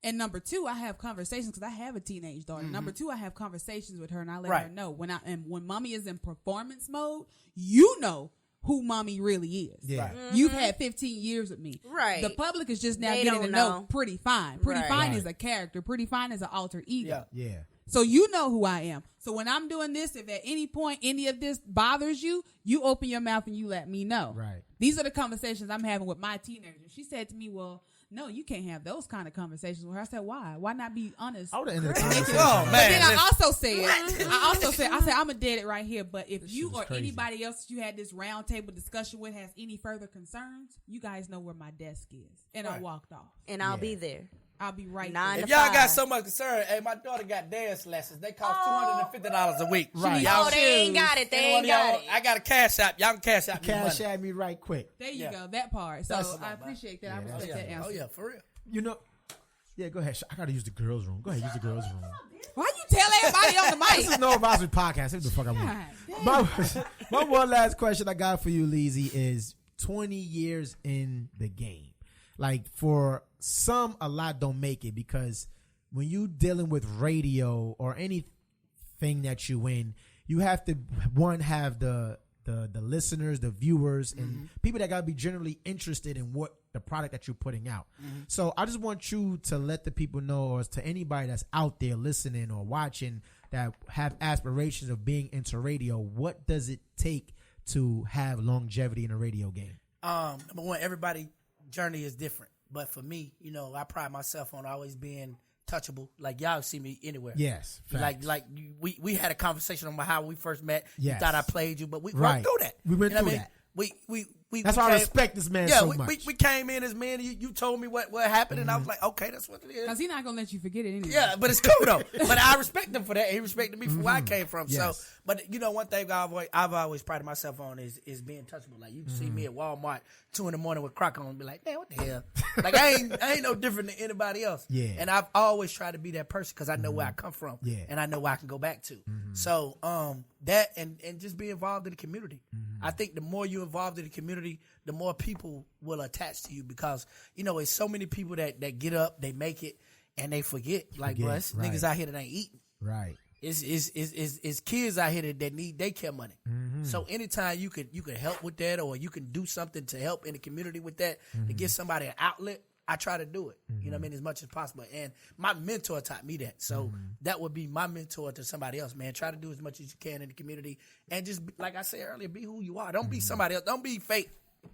Speaker 5: And number two, I have conversations because I have a teenage daughter. Number two, I have conversations with her and I let her know when mommy is in performance mode, you know who mommy really is.
Speaker 3: Yeah.
Speaker 5: You've had 15 years with me.
Speaker 4: Right.
Speaker 5: The public is just now
Speaker 4: They
Speaker 5: getting to
Speaker 4: don't
Speaker 5: know
Speaker 4: know.
Speaker 5: Pretty Fine. Pretty
Speaker 4: Right.
Speaker 5: Fine
Speaker 3: Right.
Speaker 5: is a character. Pretty Fine is an alter ego.
Speaker 6: Yeah.
Speaker 3: Yeah.
Speaker 5: So you know who I am. So when I'm doing this, if at any point any of this bothers you, you open your mouth and you let me know.
Speaker 3: Right.
Speaker 5: These are the conversations I'm having with my teenager. She said to me, well, no, you can't have those kind of conversations with her. I said, why? Why not be honest?
Speaker 3: I would have ended the
Speaker 5: And make it-
Speaker 3: conversation.
Speaker 6: Oh,
Speaker 5: But
Speaker 6: man.
Speaker 5: then I
Speaker 6: listen.
Speaker 5: also said, I said, I'm gonna dead it right here. But if you
Speaker 3: shit is
Speaker 5: or
Speaker 3: crazy.
Speaker 5: anybody else that you had this round table discussion with has any further concerns, you guys know where my desk is. And I
Speaker 6: Right.
Speaker 5: walked off.
Speaker 4: And I'll be there.
Speaker 5: I'll be right
Speaker 4: 9
Speaker 5: there.
Speaker 6: If
Speaker 4: to
Speaker 6: y'all
Speaker 4: 5.
Speaker 6: got so much concern, hey, my daughter got dance lessons. They cost $250 a week.
Speaker 3: Right.
Speaker 6: Y'all
Speaker 4: Oh, they ain't got it. They
Speaker 6: anyone
Speaker 4: ain't got
Speaker 6: y'all-
Speaker 4: it.
Speaker 6: I got a cash app. Y'all can cash out me
Speaker 3: Cash
Speaker 6: money.
Speaker 3: at me right quick.
Speaker 5: There you
Speaker 6: Yeah.
Speaker 5: go, that part. So
Speaker 3: That's-
Speaker 5: I appreciate that. I
Speaker 3: Yeah,
Speaker 5: respect that answer.
Speaker 6: Oh yeah, for real.
Speaker 3: You know. Yeah, go ahead. I gotta use the girls' room. Go ahead, use the girls' room.
Speaker 5: Why you tell everybody on the
Speaker 3: This
Speaker 5: mic?
Speaker 3: is no advisory podcast. What the fuck I want? My one last question I got for you, Leezy, is 20 years in the game. Like for some, a lot don't make it because when you dealing with radio or anything that you in, you have to have the listeners, the viewers, and people that gotta be generally interested in what the product that you're putting out. So I just want you to let the people know, or to anybody that's out there listening or watching that have aspirations of being into radio, what does it take to have longevity in a radio game?
Speaker 6: Number one, everybody journey is different. But for me, I pride myself on always being touchable. Like y'all see me anywhere.
Speaker 3: Yes, facts.
Speaker 6: We had a conversation on how we first met.
Speaker 3: Yes.
Speaker 6: You thought I played you, but we
Speaker 3: Right.
Speaker 6: went through that.
Speaker 3: We went
Speaker 6: You know
Speaker 3: through
Speaker 6: what I
Speaker 3: that.
Speaker 6: mean? We
Speaker 3: That's why I respect this man so much.
Speaker 6: We came in as men. You told me what happened, and I was like, okay, that's what it is.
Speaker 5: Because he's not going to let you forget it anyway.
Speaker 6: Yeah, but it's cool though. But I respect him for that. He respected me for where I came from.
Speaker 3: Yes.
Speaker 6: So, but one thing I've always prided myself on is being touchable. Like you can see me at Walmart 2 a.m. with crack on and be like, man, what the hell? Like I ain't no different than anybody else.
Speaker 3: Yeah.
Speaker 6: And I've always tried to be that person because I know where I come from.
Speaker 3: Yeah.
Speaker 6: And I know where I can go back to. So that and just be involved in the community. I think the more you're involved in the community, the more people will attach to you because it's so many people that get up, they make it, and they forget. Like, bro, it's
Speaker 3: right.
Speaker 6: niggas out here that ain't eating.
Speaker 3: Right.
Speaker 6: It's kids out here that need daycare money. So anytime you could help with that, or you can do something to help in the community with that, to give somebody an outlet, I try to do it. You know what I mean, as much as possible. And my mentor taught me that. So that would be my mentor to somebody else, man. Try to do as much as you can in the community, and just like I said earlier, be who you are. Don't be somebody else. Don't be fake.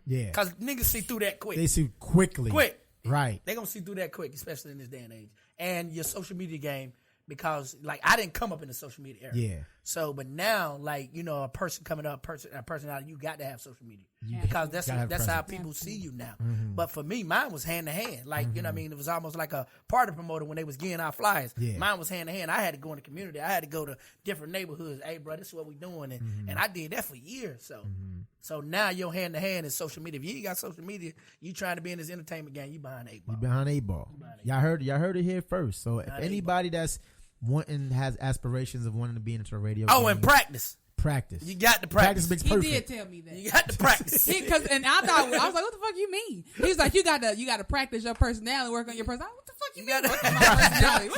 Speaker 3: Yeah.
Speaker 6: Because niggas see through that quick.
Speaker 3: They see quickly.
Speaker 6: Quick.
Speaker 3: Right.
Speaker 6: They gonna see through that quick, especially in this day and age. And your social media game, because like I didn't come up in the social media era.
Speaker 3: Yeah.
Speaker 6: So, but now, like, you know, a person coming up, a personality, you got to have social media because that's how people see you now.
Speaker 3: Mm-hmm.
Speaker 6: But for me, mine was hand to hand. Like, you know what I mean? It was almost like a party promoter when they was getting out flyers.
Speaker 3: Yeah.
Speaker 6: Mine was hand to hand. I had to go in the community. I had to go to different neighborhoods. Hey, bro, this is what we doing. And I did that for years. So now your hand to hand is social media. If you ain't got social media, you trying to be in this entertainment game, you behind 8 ball.
Speaker 3: You behind 8 ball. Y'all heard it here first. So if anybody that's has aspirations of wanting to be into the radio game,
Speaker 6: and practice.
Speaker 3: You
Speaker 6: got to practice.
Speaker 3: Makes
Speaker 5: He
Speaker 3: perfect.
Speaker 5: did tell me that.
Speaker 6: You got to practice.
Speaker 5: And I was like, what the fuck you mean? He was like, you got to practice your personality, work on your personality. What the fuck you mean? Work on my personality.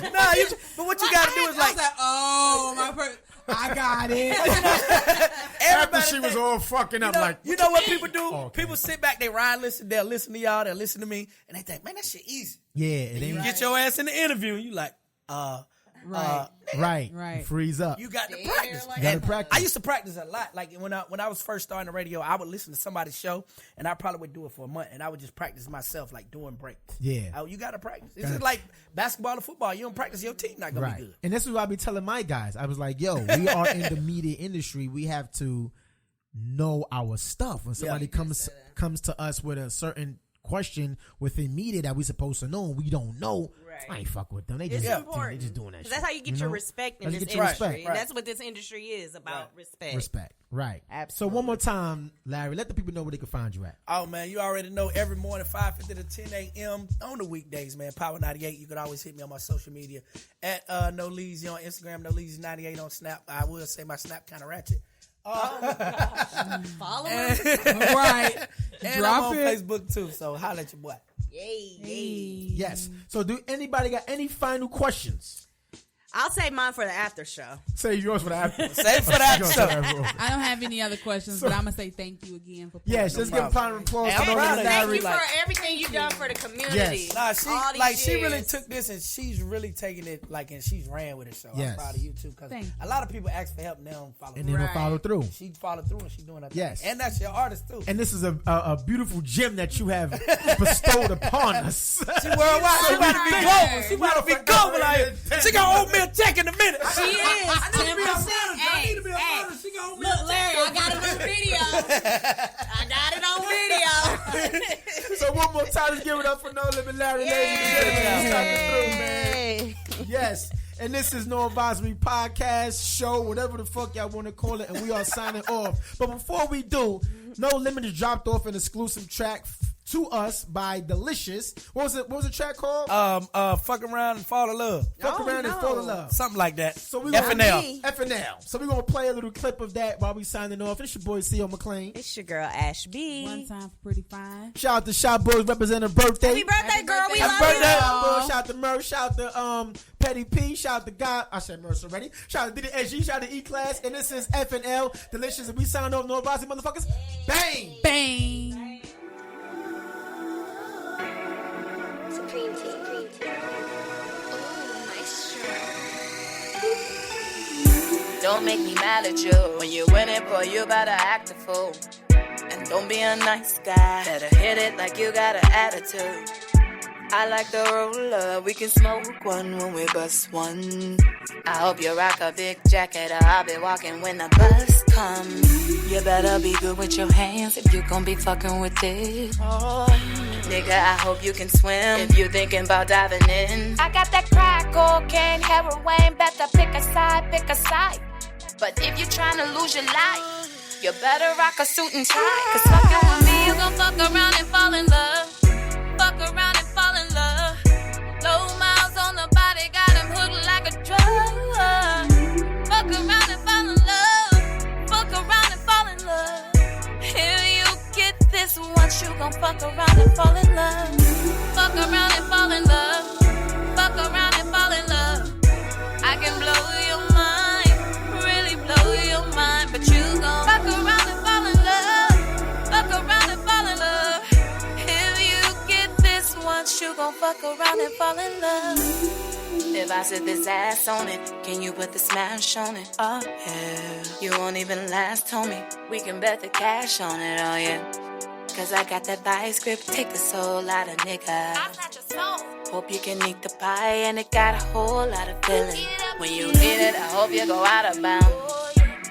Speaker 6: But what you got to do is
Speaker 5: I was like, oh, I got it.
Speaker 3: After she was all fucking up,
Speaker 6: you know what people do? People sit back, they'll listen to y'all, they'll listen to me, and they think, man, that shit easy.
Speaker 3: Yeah.
Speaker 6: And then you get your ass in the interview, and you like,
Speaker 3: Right. You freeze up.
Speaker 6: You got to practice. I used to practice a lot. Like when I was first starting the radio, I would listen to somebody's show, and I probably would do it for a month, and I would just practice myself, like doing breaks.
Speaker 3: Yeah.
Speaker 6: You got to practice. It's just like basketball or football. You don't practice, your team not gonna be good.
Speaker 3: And this is what I be telling my guys. I was like, yo, we are in the media industry. We have to know our stuff. When somebody comes to us with a certain question within media that we supposed to know and we don't know, I ain't fuck with them. They just doing that shit.
Speaker 4: That's how you get your respect in this industry. And that's what this industry is about, respect.
Speaker 3: Right.
Speaker 4: Absolutely.
Speaker 3: So one more time, Larry, let the people know where they can find you at.
Speaker 6: Oh, man, you already know every morning, 5:50 to 10 a.m. on the weekdays, man. Power 98. You can always hit me on my social media at NoLeezy on Instagram, NoLeezy98 on Snap. I will say my Snap kind of ratchet.
Speaker 4: Follow him.
Speaker 6: Right. And I'm on Facebook too, so holla at your boy.
Speaker 4: Yay.
Speaker 3: Yes. So do anybody got any final questions?
Speaker 4: I'll save mine for the after show.
Speaker 3: Save yours for the after.
Speaker 6: Save for the after show.
Speaker 5: I don't have any other questions, but I'm going to say thank you again for
Speaker 3: yes, let's give a round of applause.
Speaker 4: Thank you for everything you've done for the community.
Speaker 6: Yes. Nah, she really took this and she's really taking it and she's ran with it. So I'm proud of you too, because a lot of people ask for help and they don't follow through.
Speaker 3: And they don't follow through.
Speaker 6: She followed through and she's doing her thing.
Speaker 3: Yes.
Speaker 6: And that's your artist too.
Speaker 3: And this is a beautiful gem that you have bestowed upon us.
Speaker 6: She worldwide. She about to be global. She about to be global out here. She gonna owe me a check in a minute.
Speaker 4: She is 10%.
Speaker 6: I need to be a model. She gonna owe me a check.
Speaker 4: Look, Larry, I got it on video.
Speaker 3: So one more time, let's give it up for No Limit Larry, ladies and gentlemen. Yes. And this is No Advisory Podcast, show, whatever the fuck y'all want to call it, and we are signing off. But before we do, No Limit has dropped off an exclusive track to us by Delicious. What was the track called?
Speaker 6: Fuck Around and Fall in Love.
Speaker 3: Fuck Around and Fall in Love.
Speaker 6: Something like that.
Speaker 3: So we
Speaker 6: FNL.
Speaker 3: So we're gonna play a little clip of that while we signing off. It's your boy C.O. McLean.
Speaker 4: It's your girl Ash B.
Speaker 5: One time for Pretty Fine.
Speaker 3: Shout out to Shot Boys representing birthday.
Speaker 4: Happy birthday, girl. We love
Speaker 3: you.
Speaker 4: you.
Speaker 3: Shout out to Murph. Shout out to Petty P. Shout out to God. I said Merce already. Shout out to DDSG. Shout out to E-Class. And this is FNL Delicious. And we sign off. No advice, motherfuckers. Bang.
Speaker 5: Bang.
Speaker 17: Don't make me mad at you. When you win it, boy, you better act a fool. And don't be a nice guy. Better hit it like you got an attitude. I like the roller. We can smoke one when we bust one. I hope you rock a big jacket or I'll be walking when the bus comes. You better be good with your hands if you gon' be fucking with it. Oh, nigga, I hope you can swim if you thinking about diving in. I got that crack, cocaine, heroin. Better pick a side, pick a side. But if you tryna lose your life, you better rock a suit and tie. Cause fucking with me, you gon' fuck around and fall in love. Fuck around and fall in love. Low miles on the body, got him hooked like a drug. Fuck around and fall in love. Fuck around and fall in love. If you get this once, you gon' fuck around and fall in love. Fuck around and fall in love. Fuck around and fall in love. I can blow your mind, really blow your mind, but you gon' fuck around and fall in love. Fuck around and fall in love. If you get this once, you gon' fuck around and fall in love. If I sit this ass on it, can you put the smash on it? Oh yeah. You won't even last, homie. We can bet the cash on it, oh yeah. Cause I got that vice grip, take the soul out of niggas. Hope you can eat the pie and it got a whole lot of filling. When you eat it, I hope you go out of bounds.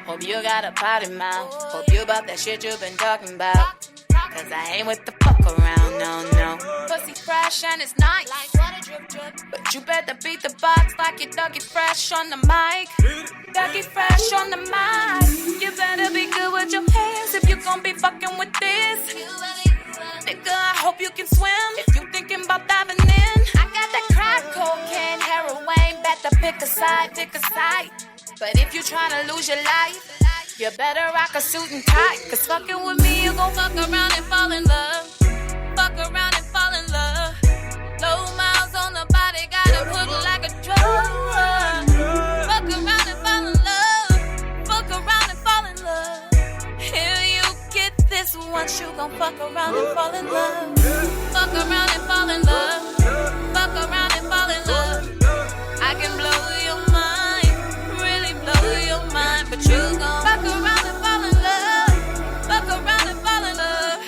Speaker 17: Hope you got a potty mouth. Hope you about that shit you've been talking about. Cause I ain't with the fuck around, no. Pussy fresh and it's nice. But you better beat the box like you Dougie Fresh on the mic. Dougie Fresh on the mic. You better be good with your hands if you gon' be fucking with this. Nigga, I hope you can swim if you thinking about diving in. I got that crack, cocaine, heroin. Better pick a side. But if you tryna lose your life, you better rock a suit and tie. Cause fucking with me, you gon' fuck around and fall in love. Fuck around and fall in love. Low miles on the body, gotta put it like a drug. Fuck around and fall in love. Fuck around and fall in love. Here you get this once, you gon' fuck around and fall in love. Fuck around and fall in love. Fuck around and fall in love. I can blow your mind, really blow your mind, but you gon' fuck around and fall in love. Fuck around and fall in love.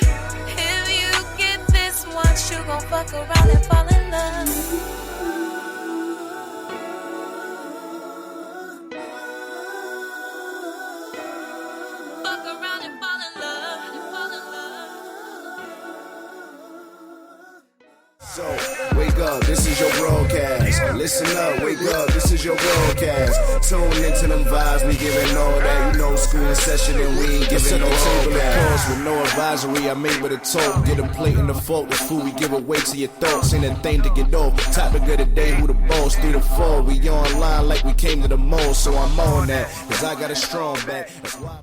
Speaker 17: If you get this once, you gon' fuck around and fall in love. Fuck around and fall in love.
Speaker 2: So, wake up, this is your broadcast. Listen up, wake up, this is your broadcast. Tune into them vibes, we giving all that. You know, school in session and we ain't giving no table and pause with no advisory. I made with a talk, get a plate in the fork. The food we give away to your thoughts. Ain't a thing to get off. Topic of the day, who the boss, 3 to 4. We online like we came to the mall, so I'm on that. Cause I got a strong back. That's why